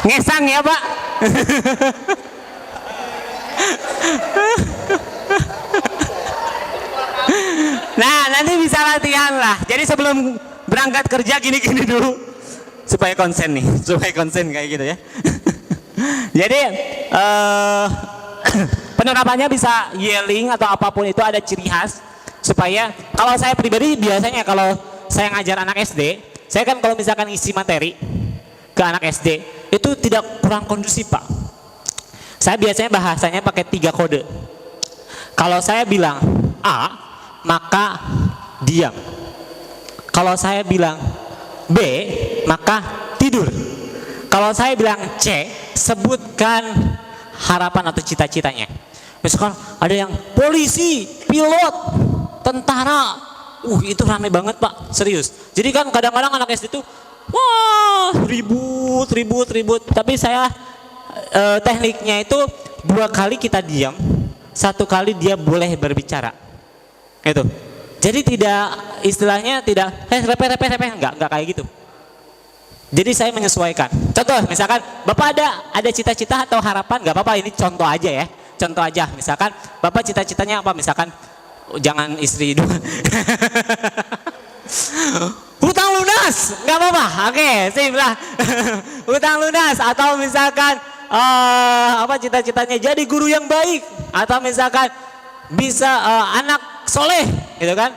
Ngesang ya Pak? Nah nanti bisa latihan lah. Jadi sebelum berangkat kerja gini-gini dulu supaya konsen nih, supaya konsen kayak gitu ya. Jadi penerapannya bisa yelling atau apapun itu ada ciri khas supaya kalau saya pribadi biasanya kalau saya ngajar anak SD, saya kan kalau misalkan isi materi ke anak SD itu tidak kurang kondusif Pak. Saya biasanya bahasanya pakai 3 kode. Kalau saya bilang A, maka diam. Kalau saya bilang B, maka tidur. Kalau saya bilang C, sebutkan harapan atau cita-citanya. Misalkan ada yang polisi, pilot, tentara. Itu rame banget Pak, serius. Jadi kan kadang-kadang anak SD itu wah ribut. Tapi saya tekniknya itu 2 kali kita diam, 1 kali dia boleh berbicara. Itu. Jadi tidak istilahnya tidak repet enggak kayak gitu. Jadi saya menyesuaikan. Contoh misalkan Bapak ada cita-cita atau harapan, nggak apa-apa ini contoh aja ya. Contoh aja misalkan Bapak cita-citanya apa, misalkan jangan istri 2. Hutang lunas, nggak apa-apa. Oke, sip lah. Hutang lunas atau misalkan apa cita-citanya jadi guru yang baik atau misalkan bisa anak soleh gitu kan,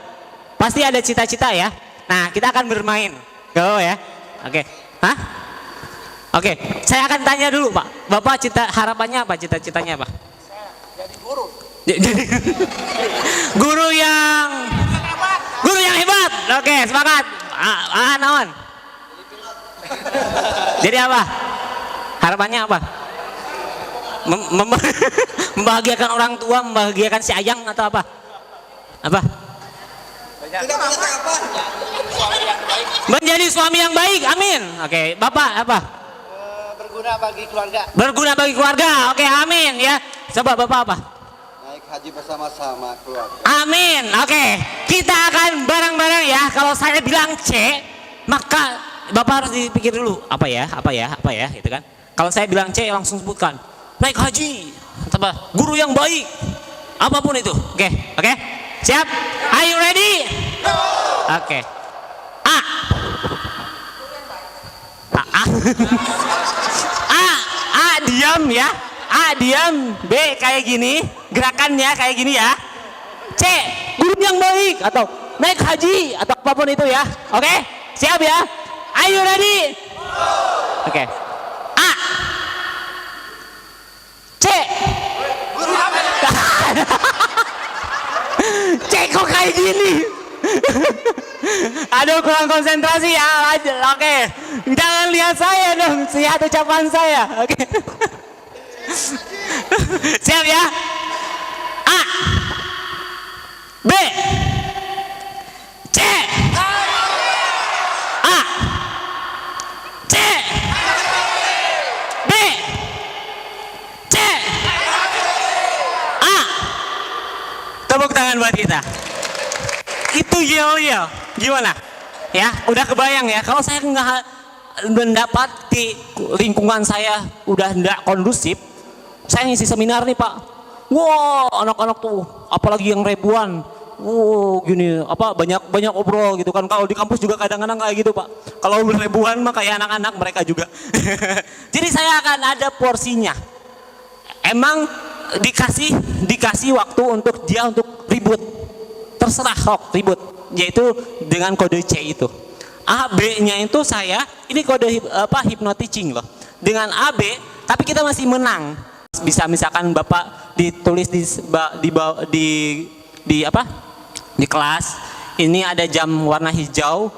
pasti ada cita-cita ya. Nah kita akan bermain go ya. Oke. Hah? Oke, saya akan tanya dulu Pak, Bapak harapannya apa, cita-citanya apa? Jadi guru. Jadi guru yang hebat. Oke, semangat. Naon? Jadi apa? Harapannya apa? Membahagiakan orang tua, membahagiakan si Ayang atau apa? Apa? Tidak punya apa? Menjadi suami yang baik, amin. Oke, Bapak apa? Berguna bagi keluarga. Berguna bagi keluarga, oke, amin ya. Coba Bapak apa? Naik haji bersama-sama keluarga. Amin, oke. Kita akan bareng-bareng ya. Kalau saya bilang C, maka Bapak harus dipikir dulu. Apa ya, gitu kan. Kalau saya bilang C, langsung sebutkan. Naik haji, apa? Guru yang baik. Apapun itu, oke. Siap? Are you ready? Oke. A diam ya. A diam. B kayak gini, gerakannya kayak gini ya. C guru yang baik atau naik haji atau apapun itu ya. Oke? Siap ya? Are you ready? Oke. A C C kok kayak gini? Aduh kurang konsentrasi ya. Oke. Jangan lihat saya dong, lihat ucapan saya. Oke. Siap ya? A B C A C B C A. Tepuk tangan buat kita. Itu yel gimana ya, udah kebayang ya. Kalau saya nggak mendapat di lingkungan saya udah nggak kondusif, saya ngisi seminar nih Pak, wow anak-anak tuh apalagi yang ribuan, wow gini apa banyak obrol gitu kan. Kalau di kampus juga kadang-kadang kayak gitu Pak, kalau ribuan mah kayak anak-anak mereka juga. Jadi saya akan ada porsinya, emang dikasih waktu untuk dia untuk ribut, terserah sok ribut, yaitu dengan kode C itu. A B nya itu saya ini kode hypnoticing loh, dengan A B tapi kita masih menang. Bisa misalkan Bapak ditulis di kelas ini ada jam warna hijau,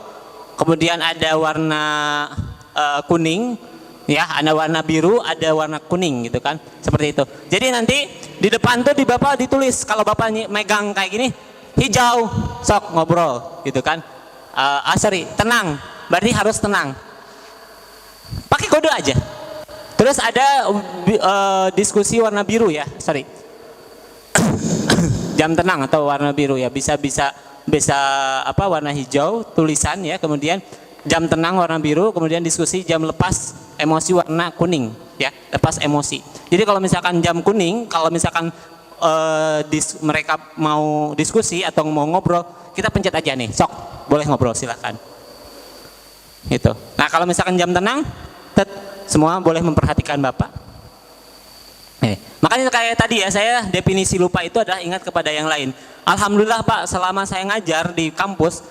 kemudian ada warna kuning ya, ada warna biru, ada warna kuning gitu kan, seperti itu. Jadi nanti di depan tuh di Bapak ditulis, kalau Bapak megang kayak gini hijau, sok ngobrol gitu kan. Tenang, berarti harus tenang. Pakai kode aja. Terus ada diskusi warna biru ya, jam tenang atau warna biru ya, bisa apa warna hijau tulisan ya, kemudian jam tenang warna biru, kemudian diskusi jam lepas emosi warna kuning, ya, lepas emosi. Jadi kalau misalkan jam kuning, kalau misalkan mereka mau diskusi atau mau ngobrol, kita pencet aja nih, sok, boleh ngobrol, silakan. Gitu. Nah kalau misalkan jam tenang, semua boleh memperhatikan Bapak. Makanya kayak tadi ya, saya definisi lupa itu adalah ingat kepada yang lain. Alhamdulillah Pak, selama saya ngajar di kampus,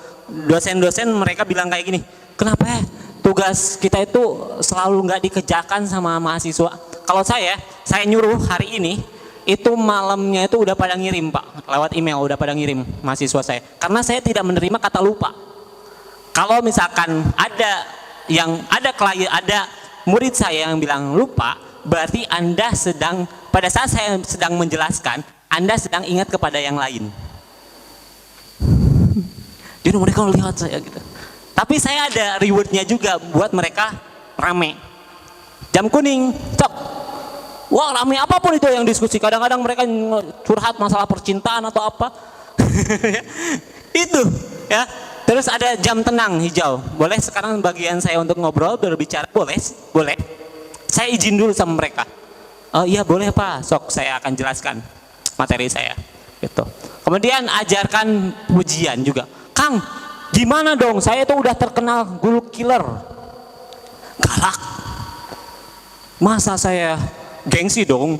dosen-dosen mereka bilang kayak gini, kenapa ya tugas kita itu selalu nggak dikerjakan sama mahasiswa? Kalau saya nyuruh hari ini, itu malamnya itu udah pada ngirim Pak, lewat email udah pada ngirim mahasiswa saya. Karena saya tidak menerima kata lupa. Kalau misalkan ada klien, ada murid saya yang bilang lupa, berarti Anda sedang, pada saat saya sedang menjelaskan, Anda sedang ingat kepada yang lain. Jadi mereka lihat saya gitu. Tapi saya ada rewardnya juga buat mereka rame. Jam kuning, cok. Wah rame apapun itu yang diskusi. Kadang-kadang mereka curhat masalah percintaan atau apa. Itu ya. Terus ada jam tenang hijau. Boleh sekarang bagian saya untuk ngobrol, berbicara, boleh. Saya izin dulu sama mereka. Oh iya boleh Pak, sok saya akan jelaskan materi saya. Gitu. Kemudian ajarkan pujian juga. Kang, gimana dong? Saya itu udah terkenal guru killer, galak. Masa saya gengsi dong?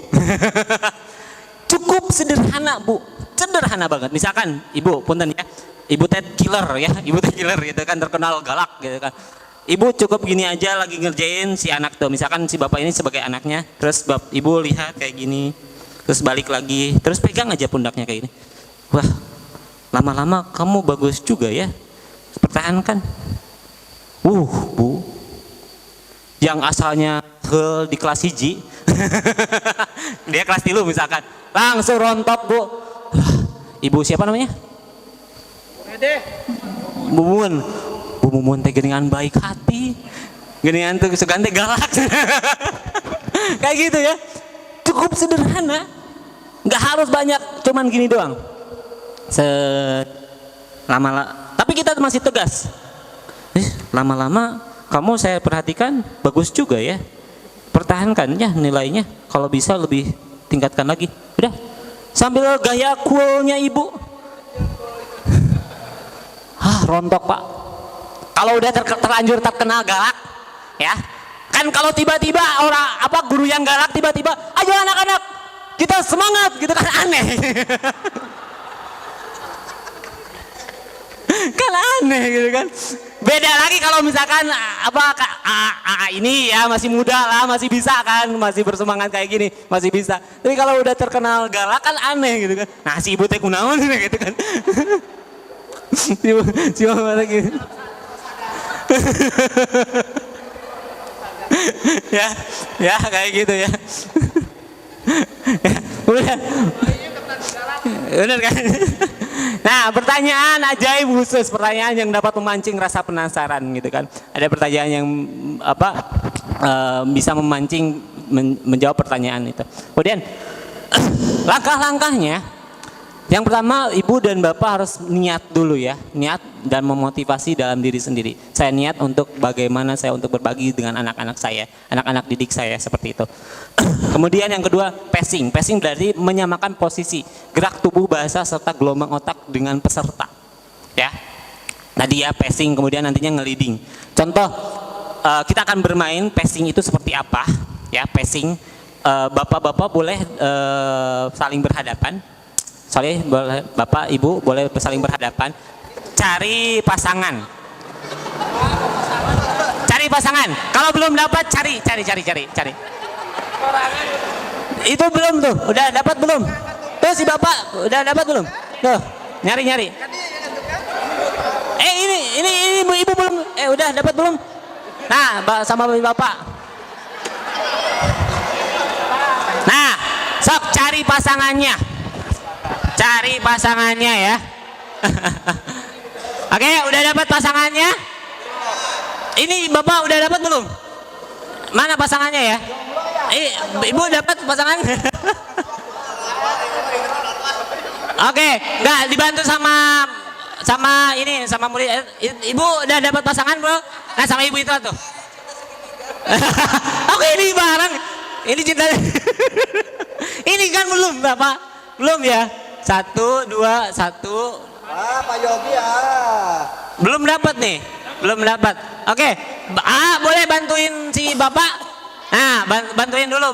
Cukup sederhana Bu, sederhana banget. Misalkan Ibu, punten ya, Ibu Ted killer ya, Ibu Ted killer gitu kan, terkenal galak gitu kan. Ibu cukup gini aja lagi ngerjain si anak tuh, misalkan si bapak ini sebagai anaknya, terus Ibu lihat kayak gini, terus balik lagi, terus pegang aja pundaknya kayak gini. Wah, lama-lama kamu bagus juga ya, pertahankan. Bu, yang asalnya di kelas hiji, dia kelas 3 misalkan, langsung rontok Bu. Ibu siapa namanya? Bu Mumun teh geningan baik hati, geningan tuh sugante galak. Kayak gitu ya, cukup sederhana, nggak harus banyak, cuman gini doang. Tapi kita masih tegas. Lama-lama kamu saya perhatikan bagus juga ya, pertahankan ya nilainya, kalau bisa lebih tingkatkan lagi. Udah, sambil gaya coolnya Ibu. Rontok Pak. Kalau udah terlanjur terkenal galak, ya kan, kalau tiba-tiba guru yang galak tiba-tiba, ayo anak-anak kita semangat gitu kan, aneh. Kan aneh gitu kan. Beda lagi kalau misalkan ini ya masih muda lah, masih bisa kan, masih bersemangat kayak gini, masih bisa. Tapi kalau udah terkenal galak kan aneh gitu kan. Nah si Ibu teh kunaon gitu kan. Si mama lagi. ya kayak gitu ya. Udah. Benar kan? Nah, pertanyaan ajaib khusus, pertanyaan yang dapat memancing rasa penasaran gitu kan. Ada pertanyaan yang bisa memancing menjawab pertanyaan itu. Kemudian langkah-langkahnya, yang pertama Ibu dan Bapak harus niat dulu ya, niat dan memotivasi dalam diri sendiri. Saya niat untuk bagaimana saya untuk berbagi dengan anak-anak saya, anak-anak didik saya, seperti itu. Kemudian yang kedua, pacing. Pacing berarti menyamakan posisi, gerak tubuh, bahasa, serta gelombang otak dengan peserta. Ya, tadi ya pacing, kemudian nantinya nge-leading. Contoh, kita akan bermain pacing itu seperti apa? Ya, pacing. Bapak-bapak boleh saling berhadapan. Sorry, Bapak, Ibu boleh saling berhadapan. Cari pasangan. Cari pasangan. Kalau belum dapat, cari. Itu belum tuh, udah dapat belum? Tuh si Bapak udah dapat belum? Tuh, nyari. Ini Ibu belum. Udah dapat belum? Nah, sama Bapak. Nah, sok cari pasangannya. Cari pasangannya ya. Oke, udah dapat pasangannya? Ini Bapak udah dapat belum? Mana pasangannya ya? Ibu dapat pasangannya? Oke, enggak dibantu sama sama murid. Ibu udah dapat pasangan bro? Nah sama ibu itu tuh. Oke ini bareng. Ini cinta. Ini kan belum Bapak. Belum ya. 1, 2, 1. Ah, Pak Yogi ya. Belum dapat nih. Belum dapat. Oke. Boleh bantuin si Bapak? Nah, bantuin dulu.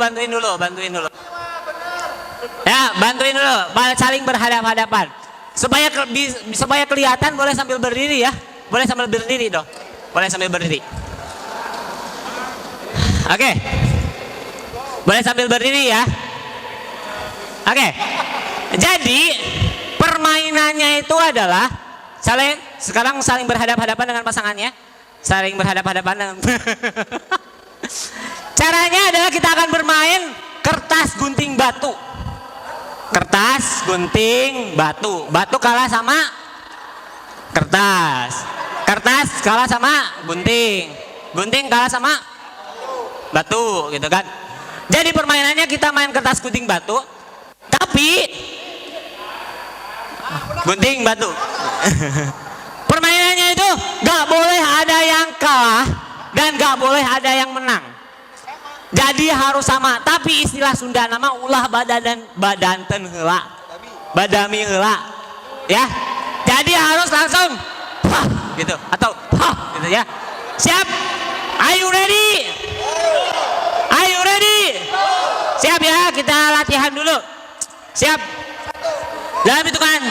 Ya, bantuin dulu. Saling berhadap-hadapan. Supaya kelihatan boleh sambil berdiri ya. Boleh sambil berdiri dong. Boleh sambil berdiri. Oke. Boleh sambil berdiri ya. Oke. Jadi permainannya itu adalah sekarang saling berhadap-hadapan dengan pasangannya. Saling berhadap-hadapan dengan Caranya adalah kita akan bermain kertas gunting batu. Kertas gunting batu. Batu kalah sama kertas. Kertas kalah sama gunting. Gunting kalah sama batu gitu kan. Jadi permainannya kita main kertas gunting batu. Tapi gunting batu. Permainannya itu gak boleh ada yang kalah dan gak boleh ada yang menang. Jadi harus sama. Tapi istilah Sunda nama ulah badanten heula. Badami heula. Ya. Jadi harus langsung hah, gitu atau hah, gitu ya. Siap? Are you ready? Are you ready? Siap ya, kita latihan dulu. Siap. Dalam hitungan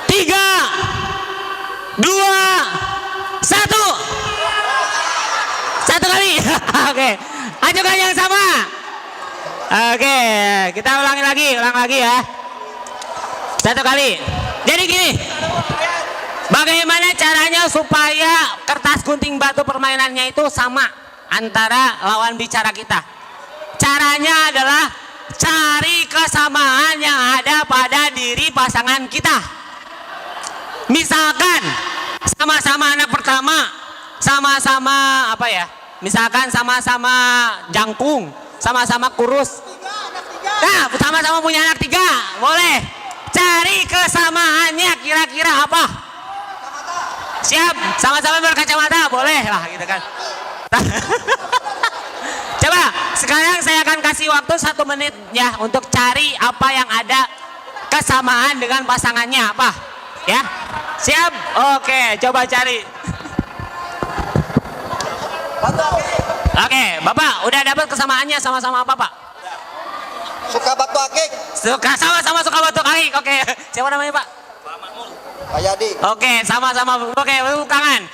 3, 2, 1. Satu kali. Oke. Ajukan yang sama. Oke, kita ulang lagi ya. Satu kali. Jadi gini. Bagaimana caranya supaya kertas gunting batu permainannya itu sama antara lawan bicara kita? Caranya adalah cari kesamaan yang ada pada diri pasangan kita. Misalkan sama-sama anak pertama, sama-sama apa ya? Misalkan sama-sama jangkung, sama-sama kurus. Nah, sama-sama punya anak 3, boleh. Cari kesamaannya kira-kira apa? Siap, sama-sama berkacamata, boleh lah gitu kan. Coba, sekarang saya akan kasih waktu 1 menit ya untuk cari apa yang ada kesamaan dengan pasangannya apa. Ya, siap? Oke, coba cari. Oke, Bapak udah dapat kesamaannya sama-sama apa Pak? Suka batu akik. Sama-sama suka batu akik. Oke, siapa namanya Pak? Pak Yadi. Oke, sama-sama. Oke, tepuk tangan.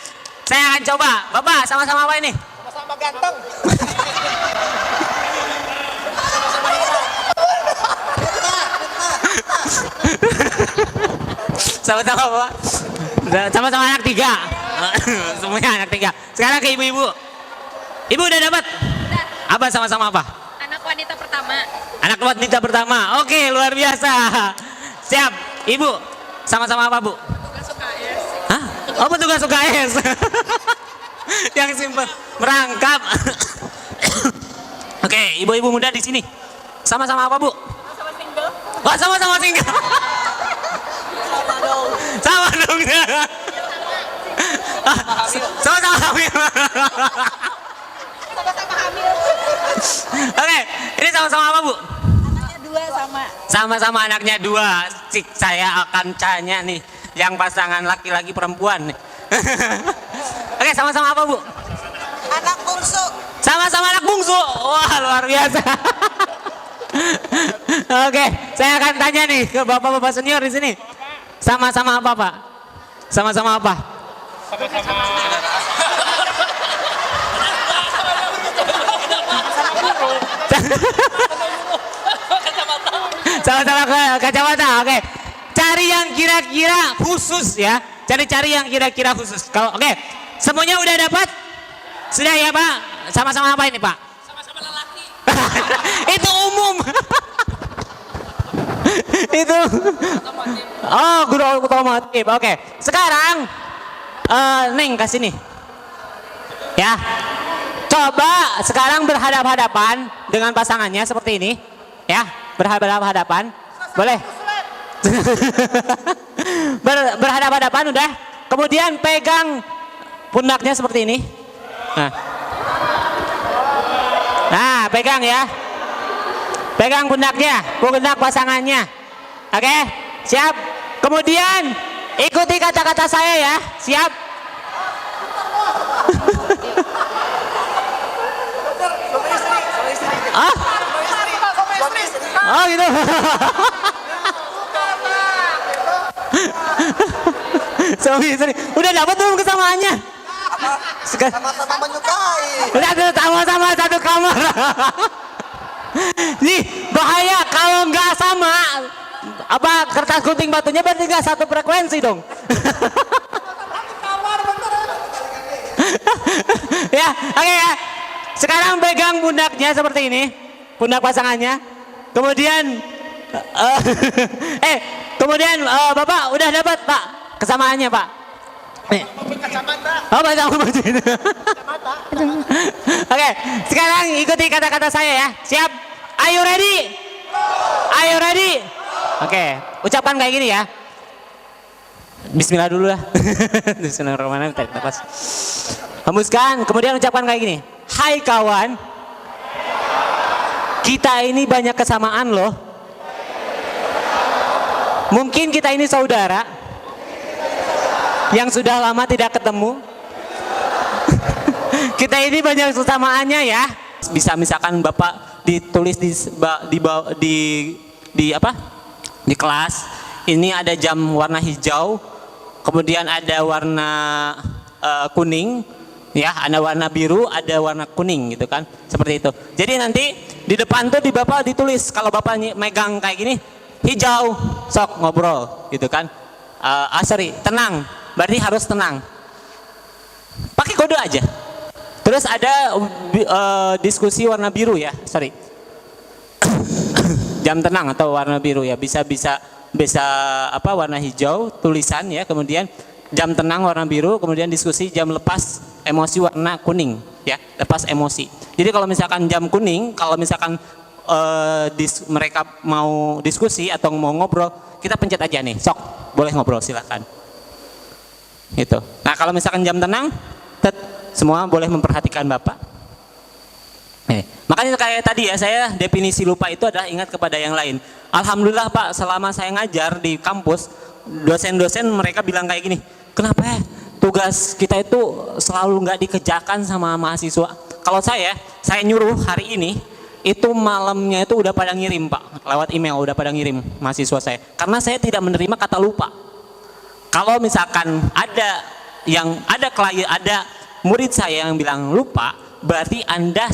Saya akan coba. Bapak, sama-sama apa ini? Sama-sama ganteng. Sama-sama apa? Sama-sama anak 3. Semuanya anak 3. Sekarang ke ibu-ibu. Ibu udah dapat? Apa sama-sama apa? Anak wanita pertama. Anak wanita pertama. Oke, luar biasa. Siap. Ibu, sama-sama apa, Bu? Petugas UKS. Hah? Oh, petugas UKS. Yang simpel, merangkap. Oke, ibu-ibu muda di sini. Sama-sama apa, Bu? Sama single. Oh, sama-sama single. Sama dong. Sama-sama hamil. Sama-sama hamil. Oke, ini sama-sama apa, Bu? Anaknya 2 sama. Sama-sama anaknya 2. Cik, saya akan tanya nih, yang pasangan laki-laki perempuan nih. Oke, sama-sama apa, Bu? Anak bungsu. Sama-sama anak bungsu. Wah, luar biasa. Oke, saya akan tanya nih ke bapak-bapak senior di sini. Sama-sama apa, Pak? Sama-sama apa? Sama-sama kacamata. Oke. Cari yang kira-kira khusus ya. Cari yang kira-kira khusus. Kalau oke. Semuanya udah dapat? Sudah ya, Pak? Sama-sama apa ini, Pak? Sama-sama lelaki. Itu umum. Itu. Oh, guru otomotif. Oke. Sekarang Neng kasih nih. Ya. Coba sekarang berhadap-hadapan dengan pasangannya seperti ini. Ya, berhadap-hadapan. Boleh? Berhadapan-hadapan udah. Kemudian pegang pundaknya seperti ini. Nah, pegang ya. Pegang pundaknya, pundak pasangannya. Oke, siap. Kemudian ikuti kata-kata saya ya. Siap. Ah? Oh gitu. Suami istri. Udah dapat belum kesamaannya? Sama-sama menyukai. Udah sama-sama satu kamar. Nih bahaya kalau nggak sama apa kertas gunting batunya berarti nggak satu frekuensi dong. Ya, oke ya. Sekarang pegang pundaknya seperti ini, pundak pasangannya. Kemudian, kemudian Bapak udah dapat Pak kesamaannya Pak. Nih. Oh, baca Oke, sekarang ikuti kata-kata saya ya. Siap? Are you ready? Are you ready? Oke, ucapan kayak gini ya. Bismillah dulu lah. Bismillahirrahmanirrahim. Tarik nafas. Hembuskan, kemudian ucapkan kayak gini. Hai kawan, kita ini banyak kesamaan loh. Mungkin kita ini saudara yang sudah lama tidak ketemu. Kita ini banyak kesamaannya ya. Bisa misalkan Bapak ditulis di kelas ini ada jam warna hijau, kemudian ada warna kuning, ya, ada warna biru, ada warna kuning gitu kan, seperti itu. Jadi nanti di depan tuh di Bapak ditulis, kalau Bapak megang kayak gini, hijau, sok ngobrol gitu kan. Tenang, berarti harus tenang. Pakai kode aja. Terus ada diskusi warna biru ya, jam tenang atau warna biru ya, bisa apa warna hijau tulisan ya, kemudian jam tenang warna biru, kemudian diskusi jam lepas emosi warna kuning ya, lepas emosi. Jadi kalau misalkan jam kuning, kalau misalkan mereka mau diskusi atau mau ngobrol, kita pencet aja nih, sok boleh ngobrol silakan. Gitu. Nah kalau misalkan jam tenang, semua boleh memperhatikan Bapak. Makanya kayak tadi ya, saya definisi lupa itu adalah ingat kepada yang lain. Alhamdulillah Pak, selama saya ngajar di kampus, dosen-dosen mereka bilang kayak gini, kenapa ya tugas kita itu selalu nggak dikerjakan sama mahasiswa? Kalau saya nyuruh hari ini, itu malamnya itu udah pada ngirim Pak, lewat email udah pada ngirim mahasiswa saya. Karena saya tidak menerima kata lupa. Kalau misalkan ada murid saya yang bilang lupa, berarti Anda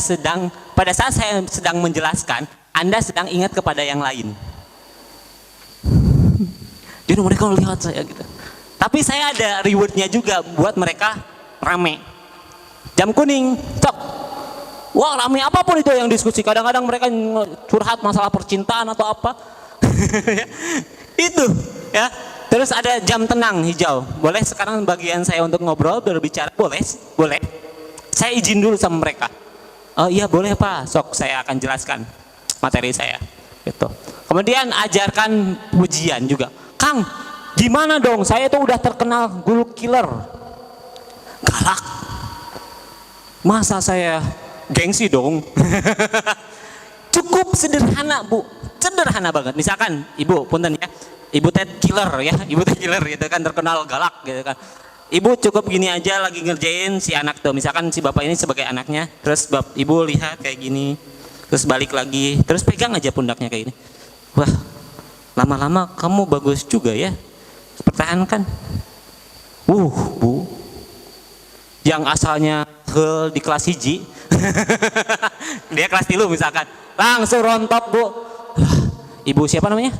pada saat saya sedang menjelaskan, Anda sedang ingat kepada yang lain. Jadi mereka lihat saya gitu. Tapi saya ada rewardnya juga buat mereka rame. Jam kuning, cok. Wah rame apapun itu yang diskusi. Kadang-kadang mereka curhat masalah percintaan atau apa. Itu ya. Terus ada jam tenang hijau. Boleh sekarang bagian saya untuk ngobrol, berbicara, boleh. Saya izin dulu sama mereka. Oh iya boleh Pak, sok saya akan jelaskan materi saya. Gitu. Kemudian ajarkan pujian juga. Kang, gimana dong? Saya itu udah terkenal guru killer, galak. Masa saya gengsi dong? Cukup sederhana Bu, sederhana banget. Misalkan Ibu, punten ya. Ibu Ted killer ya, Ibu Ted killer gitu kan, terkenal galak gitu kan. Ibu cukup gini aja lagi ngerjain si anak tuh, misalkan si bapak ini sebagai anaknya, terus ibu lihat kayak gini, terus balik lagi, terus pegang aja pundaknya kayak gini. Wah, lama-lama kamu bagus juga ya, pertahankan. Bu, yang asalnya di kelas hiji, dia kelas 3 misalkan, langsung rontok Bu. Ibu siapa namanya?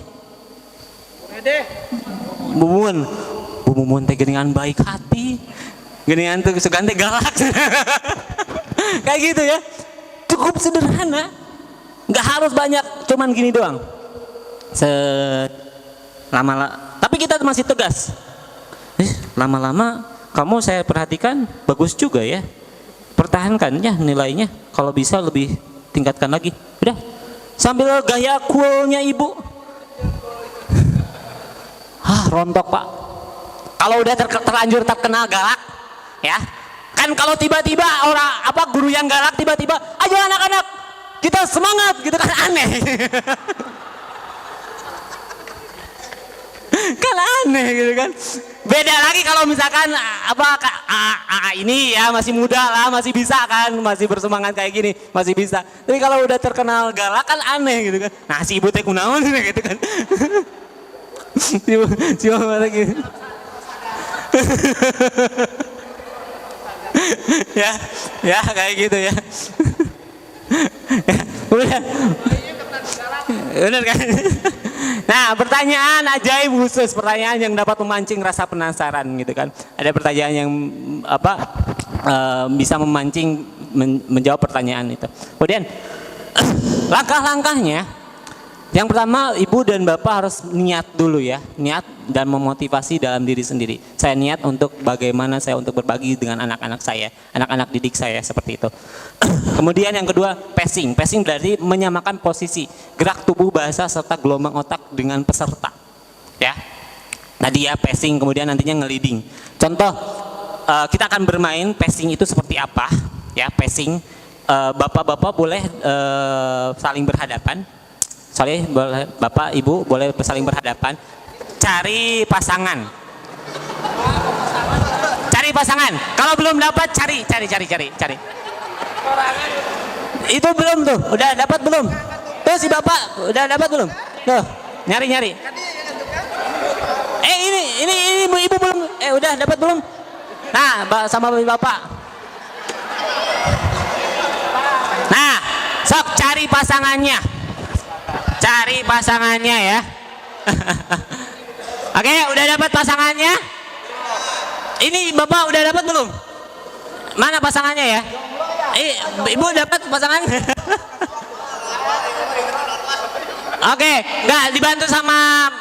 Bu Mumun teh geningan baik hati, geningan tuh sugante galak. Kayak gitu ya, cukup sederhana, nggak harus banyak, cuman gini doang. Tapi kita masih tegas. Lama-lama kamu saya perhatikan bagus juga ya, pertahankan ya nilainya, kalau bisa lebih tingkatkan lagi. Udah, sambil gaya coolnya Ibu. rontok Pak. Kalau udah terlanjur terkenal galak, ya kan kalau tiba-tiba orang guru yang galak tiba-tiba, ayo anak-anak kita semangat gitu kan, aneh. Kan aneh gitu kan. Beda lagi kalau misalkan ini ya masih muda lah, masih bisa kan, masih bersemangat kayak gini, masih bisa. Tapi kalau udah terkenal galak kan aneh gitu kan. Nah si ibu teh kunaon gitu kan. si mama lagi. ya kayak gitu ya. Udah. Bener kan? Nah, pertanyaan ajaib khusus, pertanyaan yang dapat memancing rasa penasaran gitu kan. Ada pertanyaan yang bisa memancing menjawab pertanyaan itu. Kemudian langkah-langkahnya, yang pertama ibu dan bapak harus niat dulu ya, niat dan memotivasi dalam diri sendiri. Saya niat untuk bagaimana saya untuk berbagi dengan anak-anak saya, anak-anak didik saya seperti itu. Kemudian yang kedua pacing berarti menyamakan posisi, gerak tubuh, bahasa serta gelombang otak dengan peserta. Ya, tadi ya pacing, kemudian nantinya ngeliding. Contoh kita akan bermain pacing itu seperti apa? Ya pacing, bapak-bapak boleh saling berhadapan. Soalnya bapak ibu boleh saling berhadapan. Cari pasangan. Kalau belum dapat cari. Itu belum tuh, udah dapat belum? Tuh si bapak udah dapat belum? Tuh nyari. Ini ibu belum? Udah dapat belum? Nah sama bapak. Nah sok cari pasangannya. Ya. Oke, udah dapat pasangannya? Ini bapak udah dapat belum? Mana pasangannya ya? Ibu dapat pasangannya? Oke, enggak dibantu sama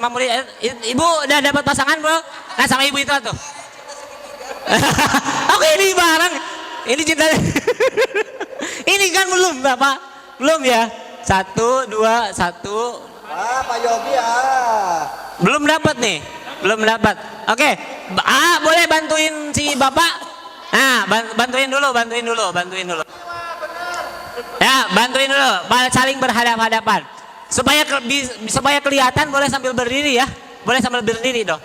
murid. Ibu udah dapat pasangan bro? Nah sama ibu itu tuh. Oke, ini bareng. Ini cinta. Ini kan belum bapak, belum ya? 1, 2, 1. Pak Yogi ya. Belum dapat nih, belum dapat. Oke, boleh bantuin si bapak. Nah, bantuin dulu. Ya, bantuin dulu. Saling berhadapan-hadapan. Supaya kelihatan, boleh sambil berdiri ya. Boleh sambil berdiri dong.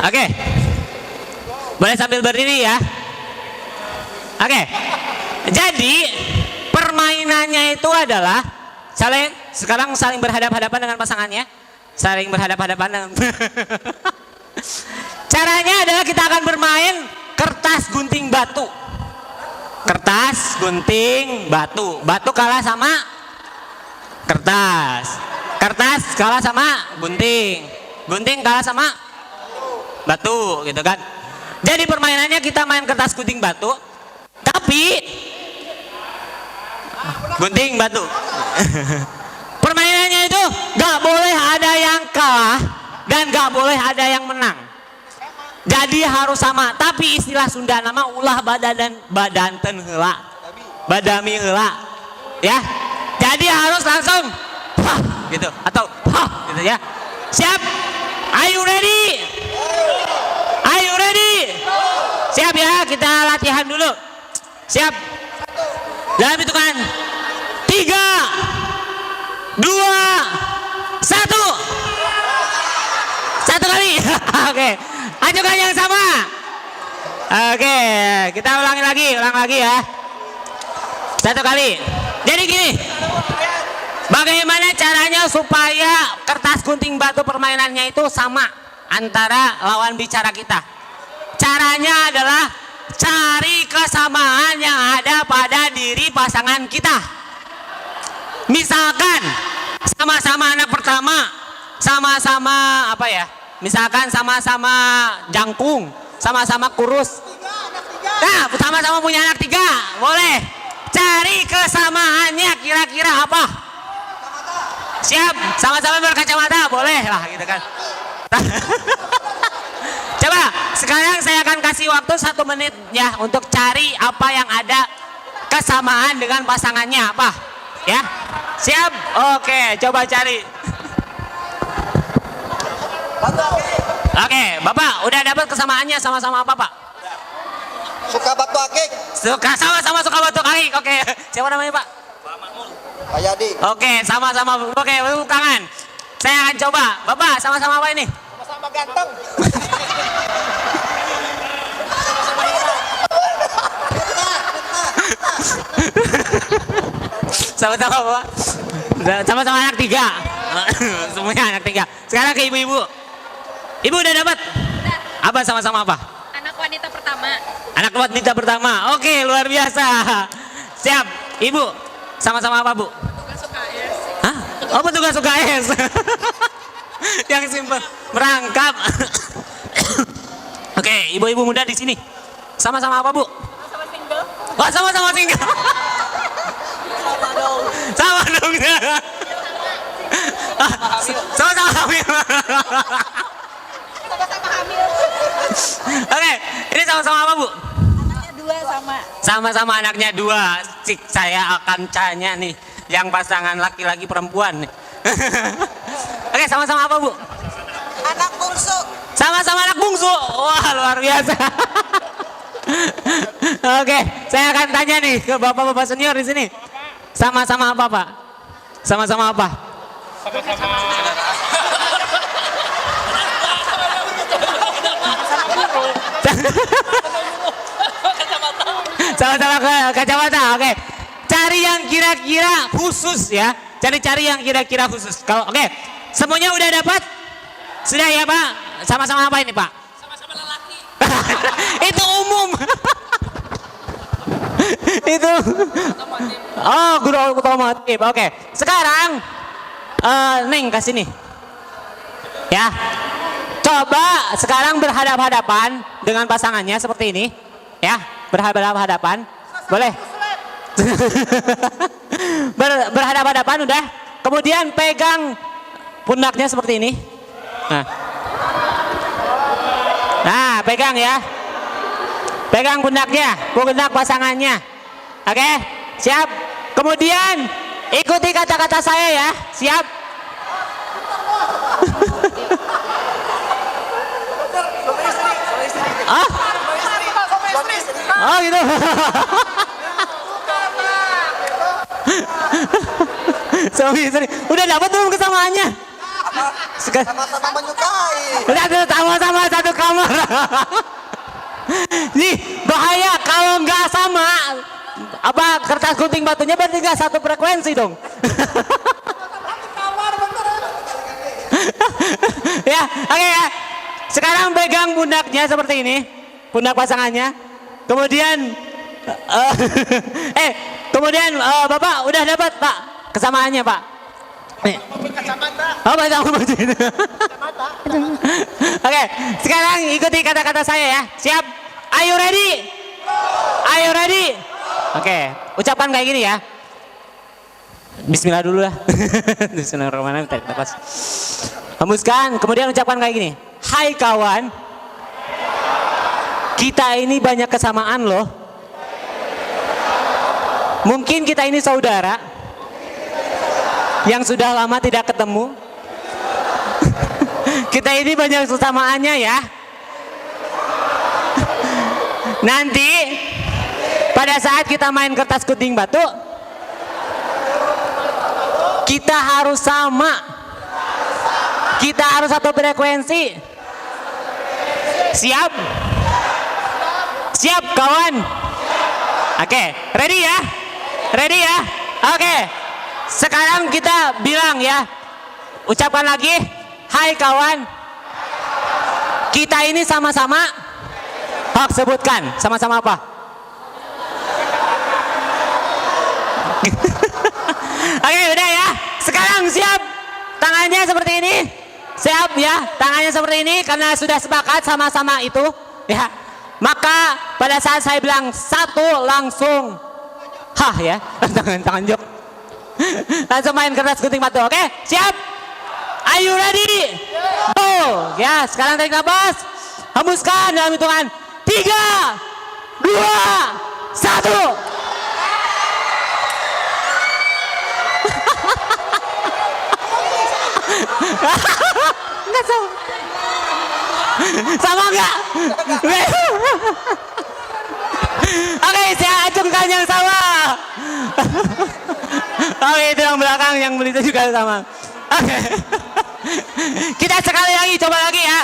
Oke. Boleh sambil berdiri ya. Oke. Jadi permainannya itu adalah sekarang saling berhadapan-hadapan dengan pasangannya. Caranya adalah kita akan bermain kertas gunting batu. Batu kalah sama kertas kalah sama gunting kalah sama batu gitu kan. Jadi permainannya kita main kertas gunting batu, tapi gunting batu. Permainannya itu gak boleh ada yang kalah dan gak boleh ada yang menang. Jadi harus sama. Tapi istilah Sunda nama ulah badanten heula, badami heula, ya. Jadi harus langsung gitu atau gitu ya. Siap? Are you ready? Siap ya, kita latihan dulu. Siap? Dalam hitungan 3, 2, 1. Satu kali. Oke. Ajukan yang sama. Oke, kita ulang lagi ya. Satu kali. Jadi gini. Bagaimana caranya supaya kertas gunting batu permainannya itu sama antara lawan bicara kita? Caranya adalah cari kesamaan yang ada pada diri pasangan kita. Misalkan sama-sama anak pertama, sama-sama apa ya? Misalkan sama-sama jangkung, sama-sama kurus. Nah, sama-sama punya anak 3, boleh. Cari kesamaannya kira-kira apa? Siap, sama-sama berkacamata, boleh lah gitu kan. Coba, sekarang saya akan kasih waktu 1 menit ya untuk cari apa yang ada kesamaan dengan pasangannya apa, ya. Siap? Oke, coba cari. Oke, Bapak udah dapat kesamaannya sama-sama apa, Pak? Suka batu akik. Sama-sama suka batu akik. Oke, siapa namanya, Pak? Pak Yadi. Oke, sama-sama. Oke, tepuk tangan. Saya akan coba. Bapak, sama-sama apa ini? Sama-sama ganteng. Sama-sama apa? Sama-sama anak 3. Semuanya anak 3. Sekarang ke ibu-ibu. Ibu udah dapat? Apa sama-sama apa? Anak wanita pertama. Anak wanita pertama. Oke, luar biasa. Siap. Ibu, sama-sama apa, Bu? Tugas UKS. Hah? Oh, petugas UKS. Yang simpel. Merangkap. Oke, ibu-ibu muda di sini. Sama-sama apa, Bu? Sama single. Oh, sama-sama single. Sama dong. Sama-sama hamil. Sama-sama hamil. Oke, ini sama-sama apa, Bu? Anaknya 2 sama. Sama-sama anaknya 2. Cik, saya akan tanya nih, yang pasangan laki-laki perempuan nih. Oke, sama-sama apa, Bu? Anak bungsu. Sama-sama anak bungsu. Wah, luar biasa. Oke, saya akan tanya nih ke bapak-bapak senior di sini. Sama-sama apa, Pak? Sama-sama apa? Sama-sama ke kacamata. Oke. Cari yang kira-kira khusus ya. Cari yang kira-kira khusus. Kalau oke. Semuanya udah dapat? Sudah ya, Pak? Sama-sama apa ini, Pak? Sama-sama lelaki. Itu umum. Itu. Oh, guru otomotif. Oke. Sekarang Neng kasih nih. Ya. Coba sekarang berhadap-hadapan dengan pasangannya seperti ini. Ya, berhadap-hadapan. Boleh? Berhadap-hadapan udah. Kemudian pegang pundaknya seperti ini. Nah, pegang ya. Pegang pundaknya, pundak pasangannya. Oke, siap. Kemudian ikuti kata-kata saya ya. Siap? Ah? Oh gitu. Suami istri. Udah dapat belum kesamaannya? Sama-sama menyukai. Udah sama-sama satu kamar. Nih bahaya kalau nggak sama apa kertas gunting batunya berarti nggak satu frekuensi dong. Ya, oke ya. Sekarang pegang pundaknya seperti ini, pundak pasangannya. Kemudian, kemudian Bapak udah dapat Pak kesamaannya Pak. Nih. Oh, sama baju itu. Oke, sekarang ikuti kata-kata saya ya. Siap? Are you ready? Are you ready? Oke, ucapan kayak gini ya. Bismillah dulu lah. Bismillahirrahmanirrahim. Tarik nafas. Hembuskan, kemudian ucapkan kayak gini. Hai kawan, kita ini banyak kesamaan loh. Mungkin kita ini saudara yang sudah lama tidak ketemu. Kita ini banyak kesamaannya ya. Nanti pada saat kita main kertas gunting batu, kita harus sama. Kita harus satu frekuensi. Siap? Siap kawan? Oke, ready ya? Ready ya? Oke. Sekarang kita bilang ya. Ucapkan lagi. Hai kawan. Kita ini sama-sama. Hak sebutkan. Sama-sama apa? Oke, udah ya. Sekarang siap. Tangannya seperti ini. Siap ya. Tangannya seperti ini karena sudah sepakat sama-sama itu, ya. Maka pada saat saya bilang satu langsung hah ya. Tangan jok. Langsung main kertas gunting batu. Oke? Siap? Are you ready? Go. Ya, sekarang tarik nafas. Hembuskan dalam hitungan 3 2 1. Enggak sama. Sama enggak? Oke, saya acungkan yang sama. Oke, itu yang belakang yang beli itu juga sama. Oke. Kita sekali lagi, coba lagi ya.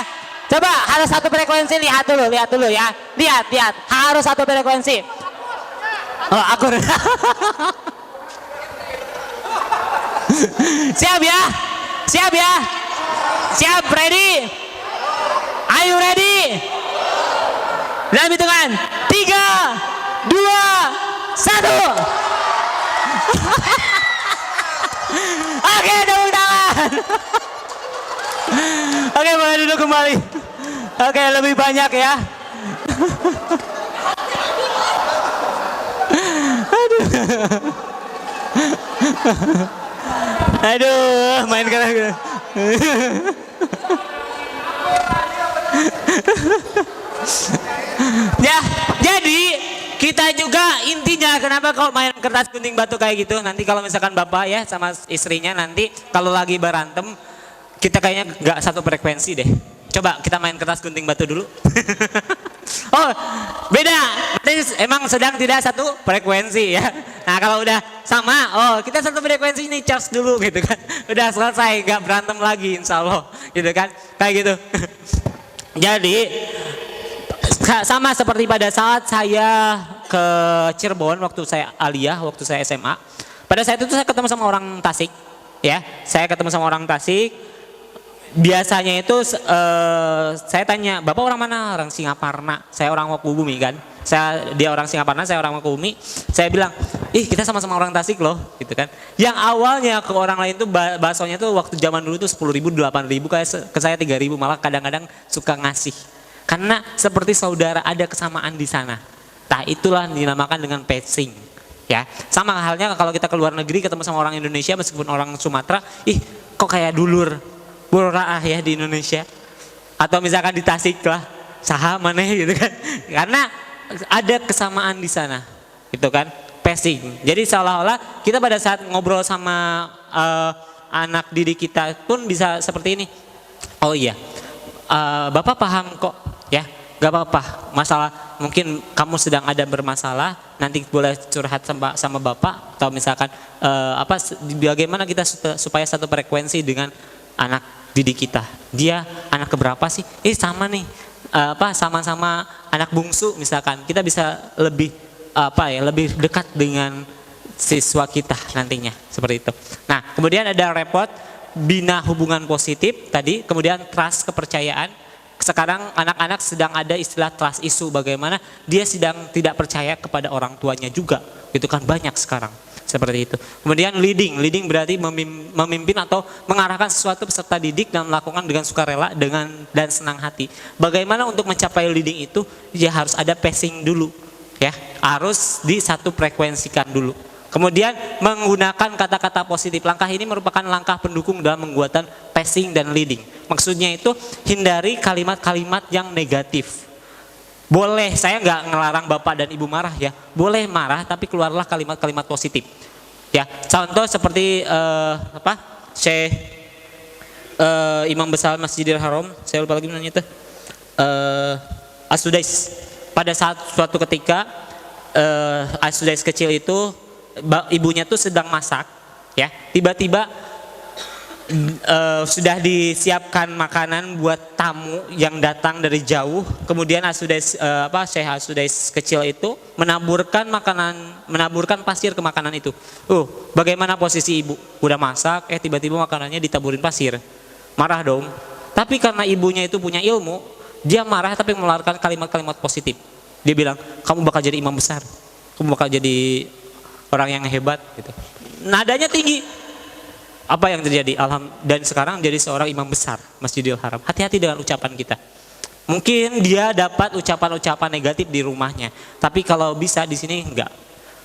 Coba harus satu frekuensi, lihat dulu ya. Lihat. Harus satu frekuensi. Oh, aku. Siap ya? Siap, ready? Are you ready? Dalam hitungan 3, 2, 1. Oke, tepuk tangan. Oke, boleh duduk kembali. Oke, lebih banyak ya. Aduh, main karena. Ya, jadi kita juga intinya kenapa kalau main kertas gunting batu kayak gitu, nanti kalau misalkan bapak ya sama istrinya nanti kalau lagi berantem kita kayaknya nggak satu frekuensi deh. Coba kita main kertas gunting batu dulu. Oh, beda. Emang sedang tidak satu frekuensi ya. Nah, kalau udah sama, oh kita satu frekuensi ini charge dulu gitu kan. Udah selesai, nggak berantem lagi insya Allah gitu kan. Kayak gitu. Jadi sama seperti pada saat saya ke Cirebon waktu saya aliyah, waktu saya SMA. Pada saat itu saya ketemu sama orang Tasik, ya. Saya ketemu sama orang Tasik. Biasanya itu saya tanya, bapak orang mana? Orang Singaparna. Saya orang Mangkubumi kan. Dia orang Singaparna, saya orang Mangkubumi. Saya bilang, kita sama-sama orang Tasik loh, gitu kan. Yang awalnya ke orang lain tuh baksonya tuh waktu zaman dulu tuh 10.000, 8.000, kayak ke saya 3.000, malah kadang-kadang suka ngasih. Karena seperti saudara ada kesamaan di sana. Nah, itulah dinamakan dengan passing. Ya, sama halnya kalau kita ke luar negeri ketemu sama orang Indonesia meskipun orang Sumatera, kok kayak dulur buraah ya di Indonesia. Atau misalkan di Tasik lah, saha maneh gitu kan. Karena ada kesamaan di sana. Gitu kan? Passing. Jadi seolah-olah kita pada saat ngobrol sama anak didik kita pun bisa seperti ini. Oh iya. Bapak paham kok ya, gak apa-apa, masalah mungkin kamu sedang ada bermasalah, nanti boleh curhat sama bapak atau misalkan bagaimana kita supaya satu frekuensi dengan anak didik kita. Dia anak keberapa sih? Sama nih, sama-sama anak bungsu misalkan, kita bisa lebih lebih dekat dengan siswa kita nantinya seperti itu. Nah, kemudian ada repot bina hubungan positif tadi, kemudian trust kepercayaan. Sekarang anak-anak sedang ada istilah trust issue, bagaimana dia sedang tidak percaya kepada orang tuanya juga, itu kan banyak sekarang seperti itu. Kemudian leading berarti memimpin atau mengarahkan sesuatu peserta didik dan melakukan dengan sukarela dan senang hati. Bagaimana untuk mencapai leading itu, ya harus ada passing dulu, ya harus di satu frekuensikan dulu. Kemudian menggunakan kata-kata positif. Langkah ini merupakan langkah pendukung dalam pembuatan passing dan leading. Maksudnya itu hindari kalimat-kalimat yang negatif. Boleh, saya nggak ngelarang bapak dan ibu marah ya. Boleh marah tapi keluarlah kalimat-kalimat positif. Ya, contoh seperti Syekh Imam Besar Masjidil Haram, saya lupa lagi namanya itu. As-Sudais. Pada saat suatu ketika As-Sudais kecil itu ibunya tuh sedang masak, ya tiba-tiba sudah disiapkan makanan buat tamu yang datang dari jauh. Kemudian Syekh As-Sudais kecil itu menaburkan pasir ke makanan itu. Bagaimana posisi ibu? Udah masak, tiba-tiba makanannya ditaburin pasir. Marah dong. Tapi karena ibunya itu punya ilmu, dia marah tapi mengeluarkan kalimat-kalimat positif. Dia bilang, kamu bakal jadi imam besar, kamu bakal jadi orang yang hebat gitu. Nadanya tinggi. Apa yang terjadi? Dan sekarang jadi seorang imam besar Masjidil Haram. Hati-hati dengan ucapan kita. Mungkin dia dapat ucapan-ucapan negatif di rumahnya, tapi kalau bisa di sini enggak.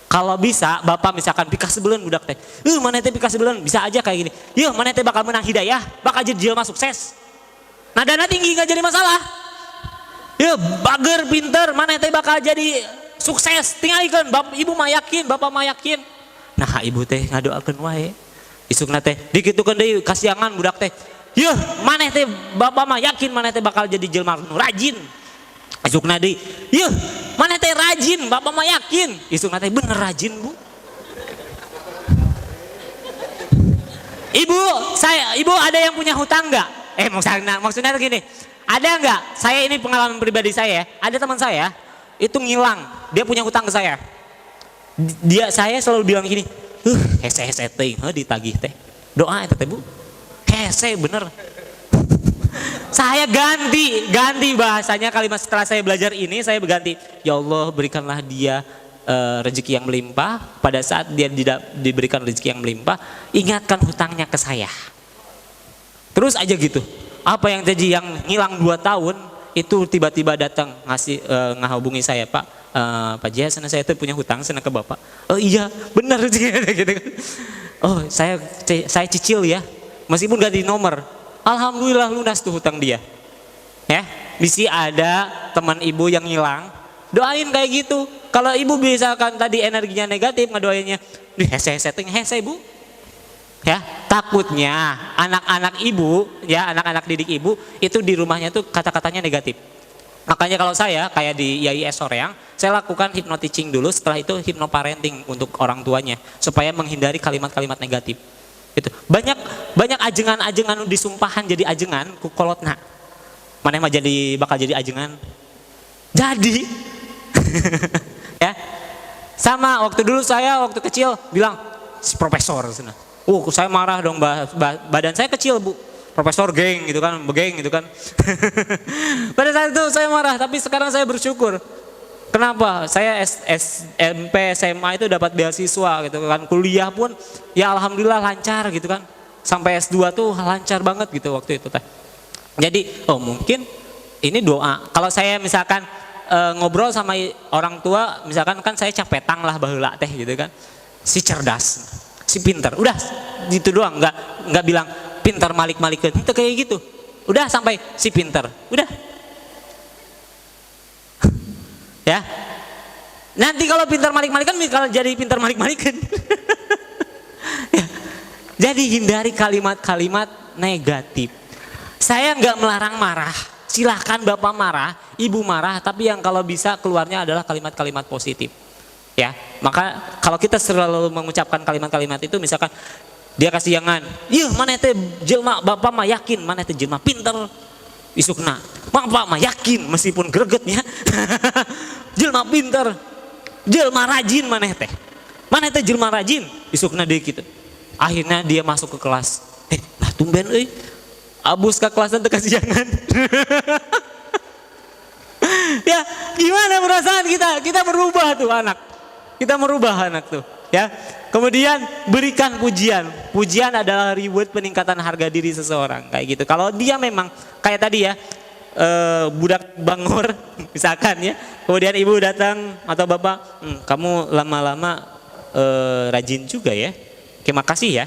Kalau bisa bapak misalkan pikas sebelen budak teh. Mana teh pikas sebelen bisa aja kayak gini. Mana teh bakal menang hidayah, bakal jadi jelema sukses. Nadana tinggi enggak jadi masalah. Bager pinter, mana teh bakal jadi sukses, tinggal ikan, ibu mah yakin, bapak mah yakin. Nah ibu teh ngadoakeun wae. Isukna teh dikitukeun deui kasiangan budak teh. Yeuh, maneh teh bapak mah yakin maneh teh bakal jadi jelema nu rajin. Isukna deui, yeuh, maneh teh rajin, bapak mah yakin. Isukna teh bener rajin, Bu. Ibu ada yang punya hutang nggak? Maksudnya gini, ada nggak? Saya ini pengalaman pribadi saya, ada teman saya itu ngilang, dia punya hutang ke saya. Saya selalu bilang gini, hese teh, ditagih teh, doa itu teh Bu, hese bener. Saya ganti bahasanya kalimat setelah saya belajar ini, saya berganti, ya Allah berikanlah dia rezeki yang melimpah. Pada saat dia diberikan rezeki yang melimpah, ingatkan hutangnya ke saya. Terus aja gitu. Apa yang terjadi yang ngilang 2 tahun itu tiba-tiba datang ngahubungi saya, Pak Jia, saya tuh punya hutang sana ke Bapak. Oh iya benar gitu kan. Oh saya cicil ya, meskipun ganti nomor. Alhamdulillah lunas tuh hutang dia. Ya, bisa ada teman ibu yang hilang, doain kayak gitu. Kalau ibu misalkan tadi energinya negatif, ngedoainnya, hese Bu. Ya, takutnya anak-anak ibu, ya anak-anak didik ibu itu di rumahnya tuh kata-katanya negatif. Makanya kalau saya kayak di YIS Soreang, saya lakukan hypnoteaching dulu, setelah itu hypnoparenting untuk orang tuanya supaya menghindari kalimat-kalimat negatif. Gitu. Banyak ajengan-ajengan disumpahan jadi ajengan ku kolotna. Mana mah bakal jadi ajengan. Jadi ya. Sama waktu dulu saya waktu kecil bilang si profesor sana. Saya marah dong, badan saya kecil Bu. Profesor geng gitu kan, begeng gitu kan. Pada saat itu saya marah, tapi sekarang saya bersyukur. Kenapa? Saya SMP, SMA itu dapat beasiswa gitu kan. Kuliah pun ya alhamdulillah lancar gitu kan. Sampai S2 tuh lancar banget gitu waktu itu teh. Jadi mungkin ini doa. Kalau saya misalkan ngobrol sama orang tua, misalkan kan saya capetang lah baheula teh gitu kan. Si cerdas, si pintar. Udah gitu doang, enggak bilang pintar malik-malikeun. Itu kayak gitu. Udah sampai si pintar. Udah. Ya, nanti kalau pintar malik-malikan, kalau jadi pintar malik-malikan. Ya. Jadi hindari kalimat-kalimat negatif. Saya nggak melarang marah, silahkan bapak marah, ibu marah, tapi yang kalau bisa keluarnya adalah kalimat-kalimat positif. Ya, maka kalau kita selalu mengucapkan kalimat-kalimat itu, misalkan dia kasih jangan, mana teh jelma bapak mah yakin, mana teh jelma pintar. Isukna, bapak mah yakin meskipun gregetnya. Jelma pinter, jelma rajin maneh teh jelma rajin. Isukna deui kitu. Akhirnya dia masuk ke kelas. Lah tumben euy. Abus ke kelas teh kasih jangan. Ya, gimana perasaan kita? Kita merubah tuh anak. Kita merubah anak tuh, ya. Kemudian berikan pujian. Pujian adalah reward peningkatan harga diri seseorang, kayak gitu. Kalau dia memang kayak tadi ya, budak bangor misalkan ya, kemudian ibu datang atau bapak, kamu lama-lama rajin juga ya, terima kasih ya.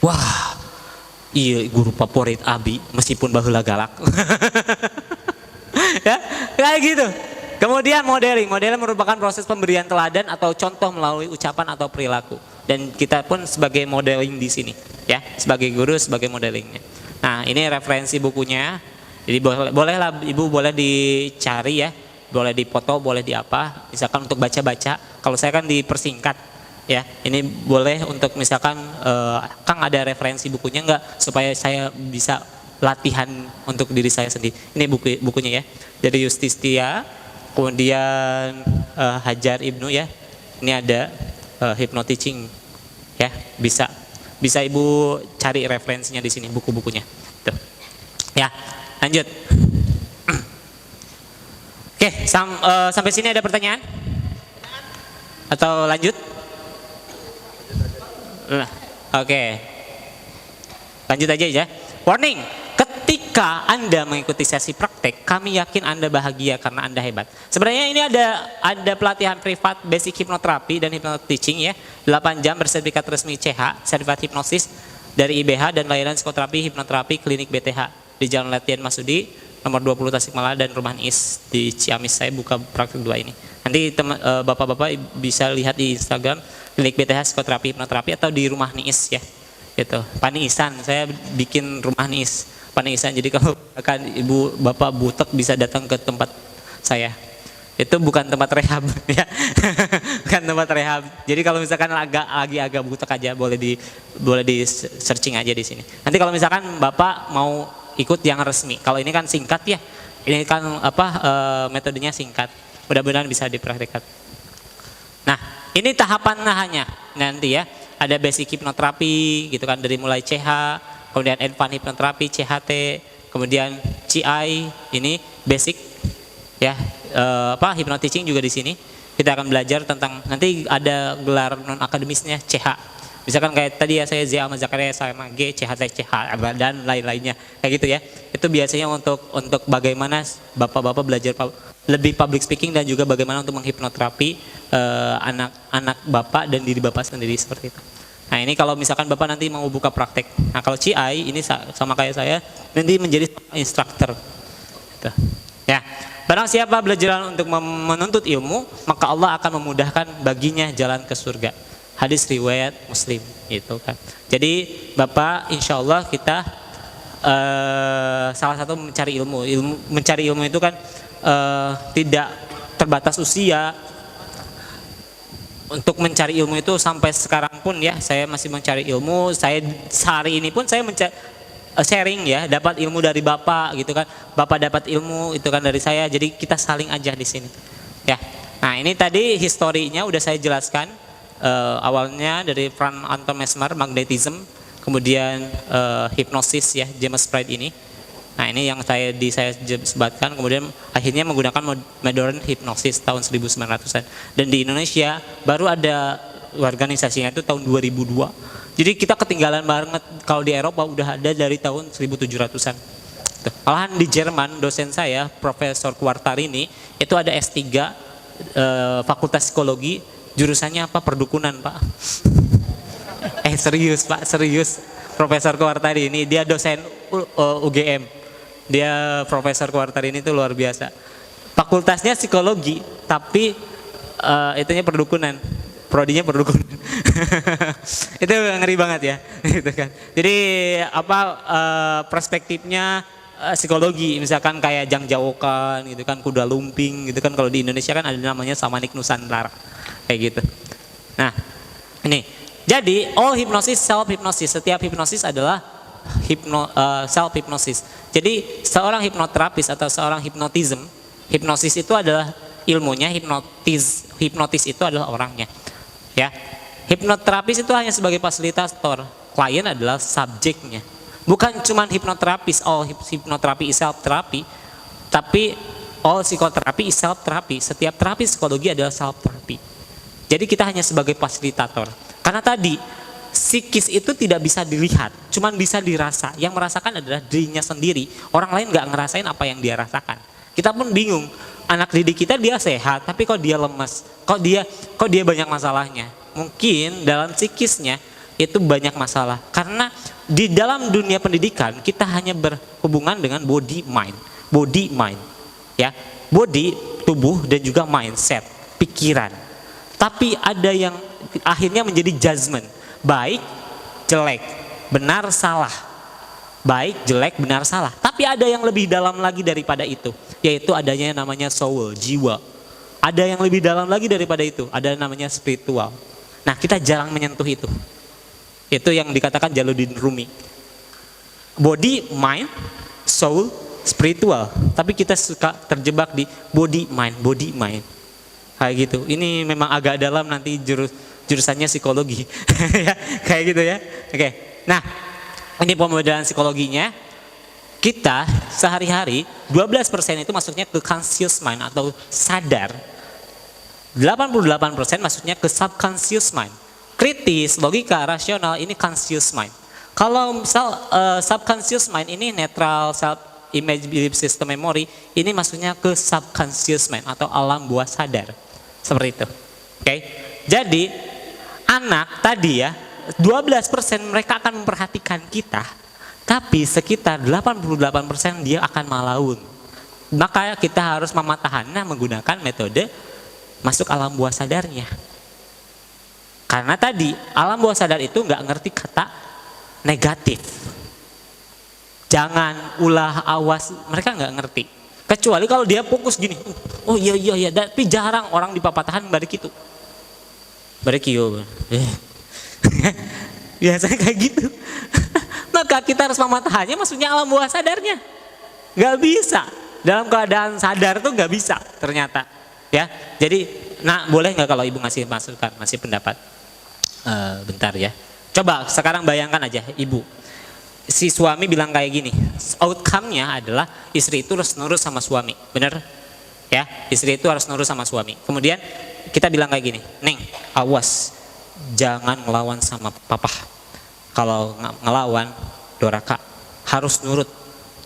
Wah, iya guru favorit Abi meskipun baheula galak. Ya, kayak gitu. Kemudian modeling merupakan proses pemberian teladan atau contoh melalui ucapan atau perilaku. Dan kita pun sebagai modeling di sini, ya, sebagai guru, sebagai modelingnya. Nah, ini referensi bukunya. Jadi bolehlah ibu boleh dicari ya, boleh dipoto, boleh di apa, misalkan untuk baca-baca. Kalau saya kan dipersingkat, ya. Ini boleh untuk misalkan Kang ada referensi bukunya enggak, supaya saya bisa latihan untuk diri saya sendiri. Ini bukunya ya, dari Justistia. Kemudian Hajar Ibnu ya, ini ada hypnoteaching ya, bisa ibu cari referensinya di sini, buku-bukunya. Tuh. Ya, lanjut. Oke, sampai sini ada pertanyaan? Atau lanjut? Oke, lanjut aja ya. Warning. Ketika Anda mengikuti sesi praktek, kami yakin Anda bahagia karena Anda hebat. Sebenarnya ini ada pelatihan privat basic hipnoterapi dan hypnoteaching ya, 8 jam bersertifikat resmi CH, sertifikat hipnosis dari IBH dan layanan psikoterapi hipnoterapi klinik BTH di Jalan Letian Masudi nomor 20 Tasikmalaya dan Rumah Is di Ciamis. Saya buka praktek 2 ini. Nanti bapak-bapak bisa lihat di Instagram klinik BTH psikoterapi hipnoterapi atau di Rumah Is ya. Itu Pani Ihsan, saya bikin rumah niis Pani Ihsan. Jadi kalau akan ibu bapak butek bisa datang ke tempat saya. Itu bukan tempat rehab ya. Bukan tempat rehab. Jadi kalau misalkan agak butek aja boleh di searching aja di sini. Nanti kalau misalkan bapak mau ikut yang resmi, kalau ini kan singkat ya. Ini kan metodenya singkat. Mudah-mudahan bisa dipraktikkan. Nah, ini tahapan nahanya nanti ya. Ada basic hipnoterapi gitu kan, dari mulai CH, kemudian advanced hipnoterapi CHT, kemudian CI, ini basic ya. Hypnoteaching juga di sini. Kita akan belajar tentang, nanti ada gelar non akademisnya CH. Misalkan kayak tadi ya, saya Z Ahmad Zakaria sama G CHT CH dan lain-lainnya kayak gitu ya. Itu biasanya untuk bagaimana bapak-bapak belajar lebih public speaking dan juga bagaimana untuk menghipnoterapi anak-anak bapak dan diri bapak sendiri seperti itu. Nah, ini kalau misalkan bapak nanti mau buka praktek. Nah, kalau CI ini sama kayak saya nanti menjadi instructor. Gitu. Ya, barang siapa belajar untuk menuntut ilmu, maka Allah akan memudahkan baginya jalan ke surga. Hadis riwayat Muslim, gitu kan. Jadi bapak, insya Allah kita salah satu mencari ilmu. Mencari ilmu itu kan tidak terbatas usia. Untuk mencari ilmu itu sampai sekarang pun ya, saya masih mencari ilmu. Saya sehari ini pun saya sharing ya, dapat ilmu dari bapak gitu kan. Bapak dapat ilmu itu kan dari saya. Jadi kita saling aja di sini. Ya. Nah, ini tadi historinya udah saya jelaskan. Awalnya dari Franz Anton Mesmer, magnetism, kemudian hipnosis ya, James Fried ini. Nah, ini yang saya sebatkan, kemudian akhirnya menggunakan modern hipnosis tahun 1900-an. Dan di Indonesia baru ada organisasinya itu tahun 2002. Jadi kita ketinggalan banget, kalau di Eropa udah ada dari tahun 1700-an. Malahan di Jerman, dosen saya, Profesor Quartarini, itu ada S3 Fakultas Psikologi, jurusannya apa? Perdukunan, Pak. Serius, Pak, serius. Profesor Quartarini, dia dosen UGM. Dia Profesor Quartarini itu luar biasa. Fakultasnya psikologi, tapi itunya perdukunan. Prodinya perdukunan. Itu ngeri banget ya, gitu kan. Jadi perspektifnya psikologi, misalkan kayak Jang Jawokan gitu kan, kuda lumping gitu kan. Kalau di Indonesia kan ada namanya Samanik Nusantara. Kayak gitu. Nah, ini. Jadi all hypnosis self hypnosis. Setiap hipnosis adalah self hypnosis. Jadi seorang hipnoterapis atau seorang hipnosis itu adalah ilmunya, hipnotis itu adalah orangnya. Ya. Hipnoterapis itu hanya sebagai fasilitator, klien adalah subjeknya. Bukan cuma hipnoterapis, all hipnoterapi is self therapy, tapi all psikoterapi is self therapy. Setiap terapi psikologi adalah self therapy. Jadi kita hanya sebagai fasilitator. Karena tadi psikis itu tidak bisa dilihat, cuman bisa dirasa. Yang merasakan adalah dirinya sendiri. Orang lain nggak ngerasain apa yang dia rasakan. Kita pun bingung. Anak didik kita dia sehat, tapi kok dia lemas, kok dia banyak masalahnya. Mungkin dalam psikisnya itu banyak masalah. Karena di dalam dunia pendidikan kita hanya berhubungan dengan body mind, ya, body tubuh dan juga mindset, pikiran. Tapi ada yang akhirnya menjadi judgment. Baik, jelek, benar, salah. Baik, jelek, benar, salah. Tapi ada yang lebih dalam lagi daripada itu. Yaitu adanya yang namanya soul, jiwa. Ada yang lebih dalam lagi daripada itu. Ada yang namanya spiritual. Nah, kita jarang menyentuh itu. Itu yang dikatakan Jalaluddin Rumi. Body, mind, soul, spiritual. Tapi kita suka terjebak di body, mind. Kayak gitu. Ini memang agak dalam, nanti jurusannya psikologi. Ya, kayak gitu ya. Oke. Nah, ini pemodelan psikologinya. Kita sehari-hari 12% itu masuknya ke conscious mind atau sadar. 88% masuknya ke subconscious mind. Kritis, logika, rasional, ini conscious mind. Kalau misal subconscious mind ini netral, self image, belief system, memory, ini masuknya ke subconscious mind atau alam bawah sadar. Seperti itu. Oke. Jadi anak tadi ya, 12% mereka akan memperhatikan kita, tapi sekitar 88% dia akan malaun. Maka kita harus mematahannya menggunakan metode masuk alam bawah sadarnya. Karena tadi alam bawah sadar itu nggak ngerti kata negatif. Jangan ulah, awas, mereka nggak ngerti. Kecuali kalau dia fokus gini, oh iya iya iya, tapi jarang orang di papatahan balik itu. Balik yo. Biasanya kayak gitu. Maka kita harus mematahannya, maksudnya alam bawah sadarnya. Nggak bisa. Dalam keadaan sadar tuh nggak bisa ternyata. Ya, jadi, nah boleh nggak kalau ibu ngasih masukan, ngasih pendapat? Bentar ya. Coba sekarang bayangkan aja ibu. Si suami bilang kayak gini, outcome-nya adalah istri itu harus nurut sama suami, bener? Ya, istri itu harus nurut sama suami. Kemudian kita bilang kayak gini, Neng, awas, jangan ngelawan sama papa. Kalau ngelawan, doraka, harus nurut,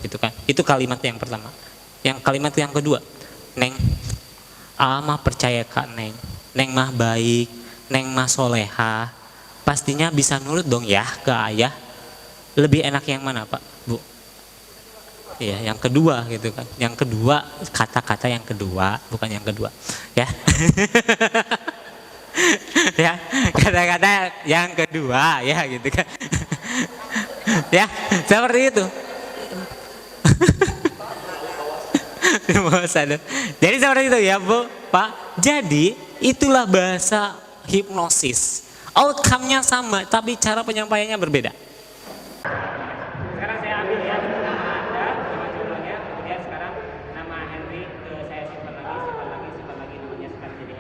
gitu kan? Itu kalimat yang pertama. Yang kalimat yang kedua, Neng, mah percaya Kak Neng, Neng mah baik, Neng mah soleha, pastinya bisa nurut dong ya ke ayah. Lebih enak yang mana Pak, Bu? Iya, yang kedua gitu kan. Yang kedua, kata-kata yang kedua, bukan yang kedua. Ya. Ya, kata-kata yang kedua ya gitu kan. Ya, seperti itu. Jadi seperti itu ya Bu, Pak. Jadi itulah bahasa hipnosis. Outcome-nya sama, tapi cara penyampaiannya berbeda. Sekarang saya ambil ya nama Anda, nama jumlahnya, kemudian sekarang nama Henry saya simpan lagi namanya sekarang jadi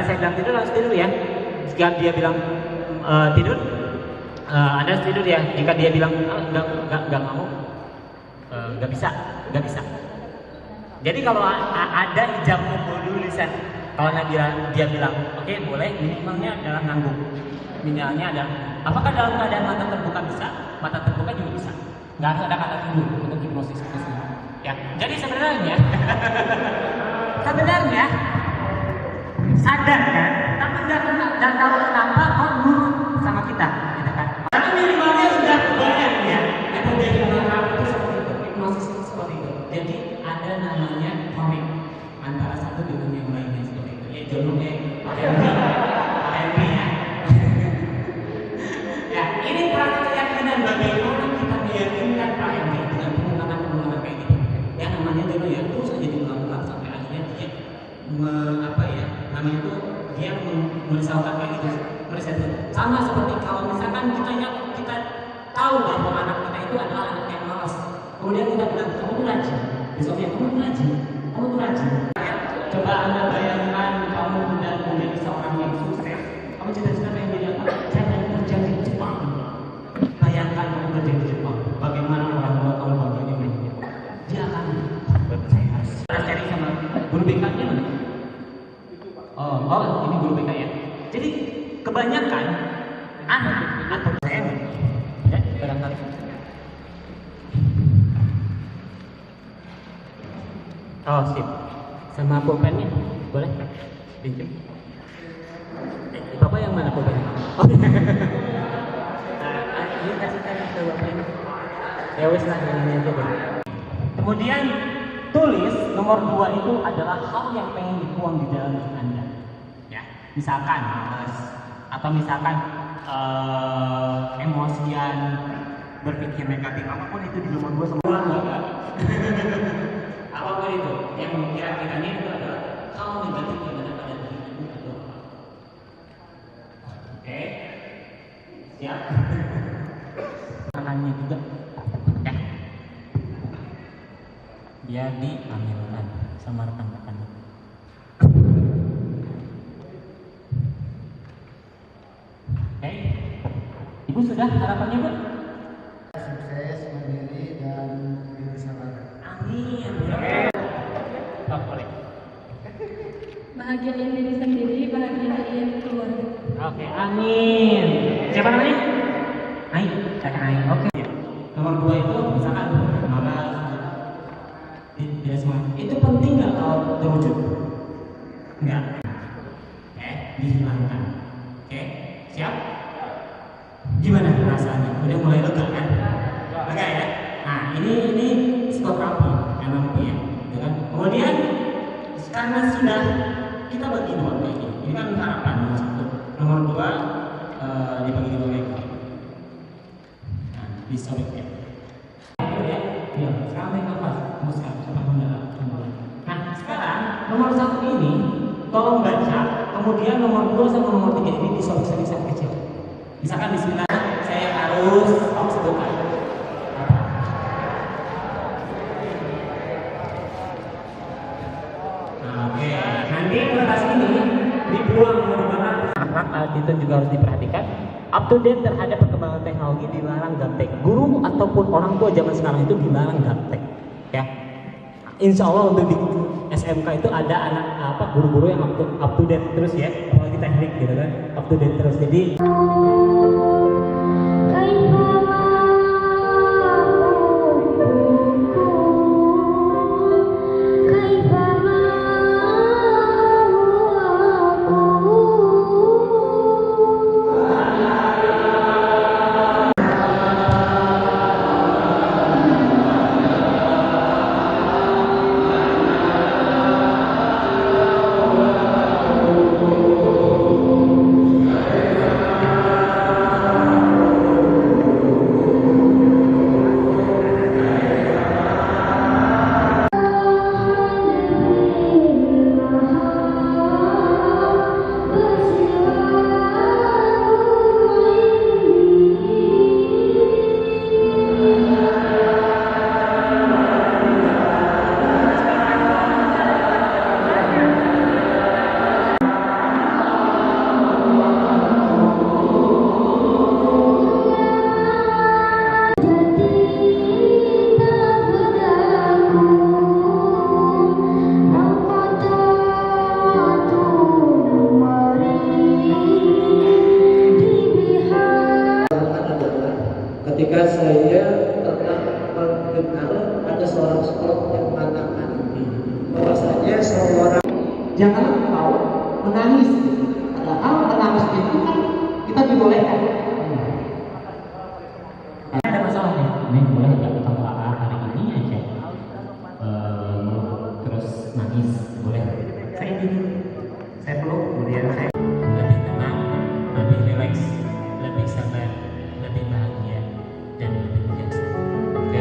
saya bilang tidur harus tidur ya. Jika dia bilang tidur, Anda harus tidur ya. Jika dia bilang nggak mau, nggak bisa. Jadi kalau ada ijab kabul dulu lisan. Kalau dia bilang oke, boleh, minimalnya adalah ngangguk. Minimalnya adalah apakah dalam keadaan mata terbuka bisa? Mata terbuka juga bisa. Nggak harus ada kata tunggu untuk hipnosis. Ya. Jadi sebenarnya sadar kan, tapi nggak tahu kenapa kok nurut sama kita, gitu kan? Tapi minimalnya sudah banyak ya. Yang menjadi pengaruh itu seperti itu, hipnosis itu seperti itu. Jadi ada namanya connect antara satu dengan yang lainnya seperti itu. Ya jodohnya happy ya. Ya ini praktik keyakinan bagaimana kita meyakinkan Pak Henry dengan penggunaan kayak gitu. Ya namanya dulu ya terus aja diulang-ulang sampai akhirnya dia namanya itu dia merisaukan kayak gitu. Sama seperti kalau misalkan kita tahu bahwa anak kita itu adalah anak yang malas, kemudian kita bilang kamu tuh rajin, besoknya kamu tuh rajin. Coba Anda bayangkan kamu sudah menjadi seorang yang sukses, kamu cita-cita pengen jadi apa? Jangan kerja di Jepang. Bayangkan kamu kerja di Jepang, bagaimana orang tua kamu bahagia ini? Dia akan saya harus cari sama guru BK-nya mana? Oh, ini guru BK ya. Jadi kebanyakan anak atau saya ya barangkali. Oh sip. Sama pulpennya boleh pinjam? Bapak yang mana pulpennya? Oh. Ini kasihkan ke bapak ini. Ya wes lah ini aja deh. Kemudian tulis nomor 2 itu adalah hal yang pengen dituang di dalam diri Anda. Ya, misalkan atau misalkan emosian, berpikir negatif apapun itu di nomor 2 semua enggak. Apapun itu yang kira-kiranya itu adalah hal negatif yang ada pada diri Anda itu apa? Oke. Siap. Rekannya juga. Ya. Dia diambilkan sama rekan-rekan. Oke, Ibu sudah harapannya Bu? Sukses, mandiri, dan bersabar. Amin. Oh, boleh. Bahagiain diri sendiri, bahagiain keluarga. Oke, amin. Siapa namanya? Ain. Oke. Nomor 2 itu misalkan tidak semangat. Itu penting nggak kalau terwujud? Enggak. Oke. disobek ya. Ya, sekarang tarik nafas, hembuskan cepat mendalam. Nah, sekarang nomor 1 ini tolong baca, kemudian nomor 2 sama nomor 3 ini disobek-sobek sampai kecil. Misalkan bismillah, saya harus sebutkan. Oke, nanti kertas ini dibuang menggunakan alat itu juga harus diperhatikan. Up to date terhadap perkembangan teknologi, dilarang gaptek. Guru ataupun orang tua zaman sekarang itu dilarang gaptek. Ya, insya Allah untuk di SMK itu ada anak guru-guru yang up to date terus ya, apalagi teknik gitu kan, up to date terus. Jadi ketika saya pernah mendengar ada seorang psikolog yang mengatakan bahwasanya seorang jangan engkau menangis, padahal menangis itu kan kita dibolehkan. ada masalahnya, ini boleh nggak ketemu hari ini aja, terus nangis boleh. Saya ini, saya peluk, kemudian saya lebih tenang, lebih rileks, lebih sabar, lebih bahagia, dan lebih bijaksana. Oke.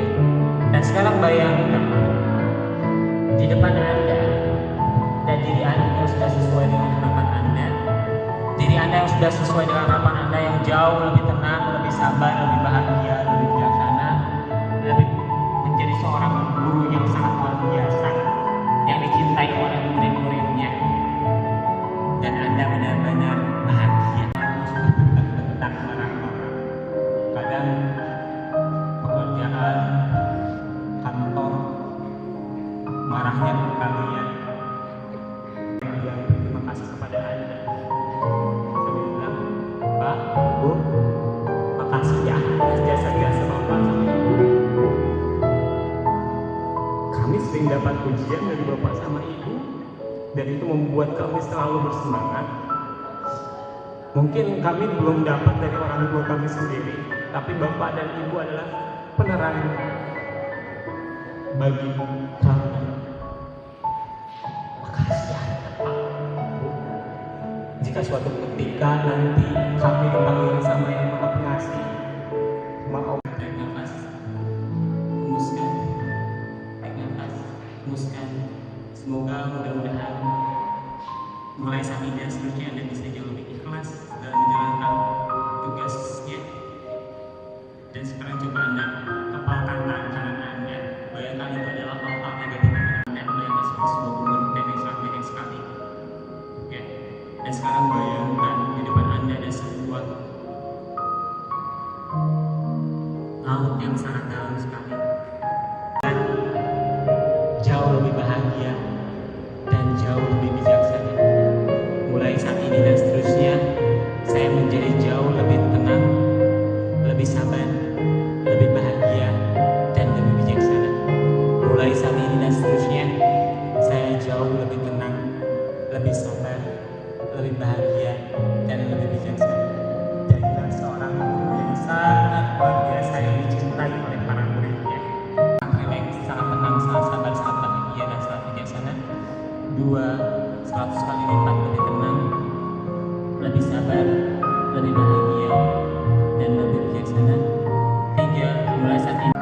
Dan sekarang bayangkan di depan Anda dan diri Anda yang sudah sesuai dengan harapan Anda, diri Anda yang sudah sesuai dengan harapan Anda yang jauh lebih tenang, lebih sabar, lebih bahagia, lebih bijaksana, lebih menjadi seorang guru yang sangat luar biasa, yang dicintai oleh murid-muridnya, dan Anda benar-benar bahagia. Tentang orang-orang, kadang pekerjaan, kantor, marahnya ke kalian. Terima kasih kepada Anda. Saya bilang, Pak, Bu, makasih ya atas jasa-jasa Bapak sama Ibu. Kami sering dapat pujian dari Bapak sama Ibu, dan itu membuat kami selalu bersemangat. Mungkin kami belum dapat dari orang tua kami sendiri, tapi Bapak dan Ibu adalah penerang bagi kami. Makasih ya Pak, Bu. Jika suatu ketika nanti kami dipanggil sama Yang Maha Pengasih, maaf. Tarik nafas, hembuskan. Tarik nafas, hembuskan. Semoga mudah-mudahan mulai saat ini dan seterusnya Anda bisa jauh lebih ikhlas dalam menjalankan tugasnya. Dan sekarang coba Anda kepalkan tangan kanan Anda. Bayangkan itu adalah hal-hal negatif yang Anda yang masuk ke sebuah hubungan yang sangat banyak sekali. Ya. Dan sekarang bayangkan di depan Anda ada sebuah laut yang sangat dalam sekali. Dan jauh lebih bahagia dan jauh lebih bijaksana. Mulai saat ini dan seterusnya, saya menjadi jauh lebih tenang, lebih sabar, lebih bahagia, dan lebih bijaksana. Mulai saat ini dan seterusnya, saya jauh lebih tenang, lebih sabar, lebih bahagia, dan lebih bijaksana. Jadilah seorang guru yang sangat luar biasa yang dicintai oleh para muridnya. mulai saat ini.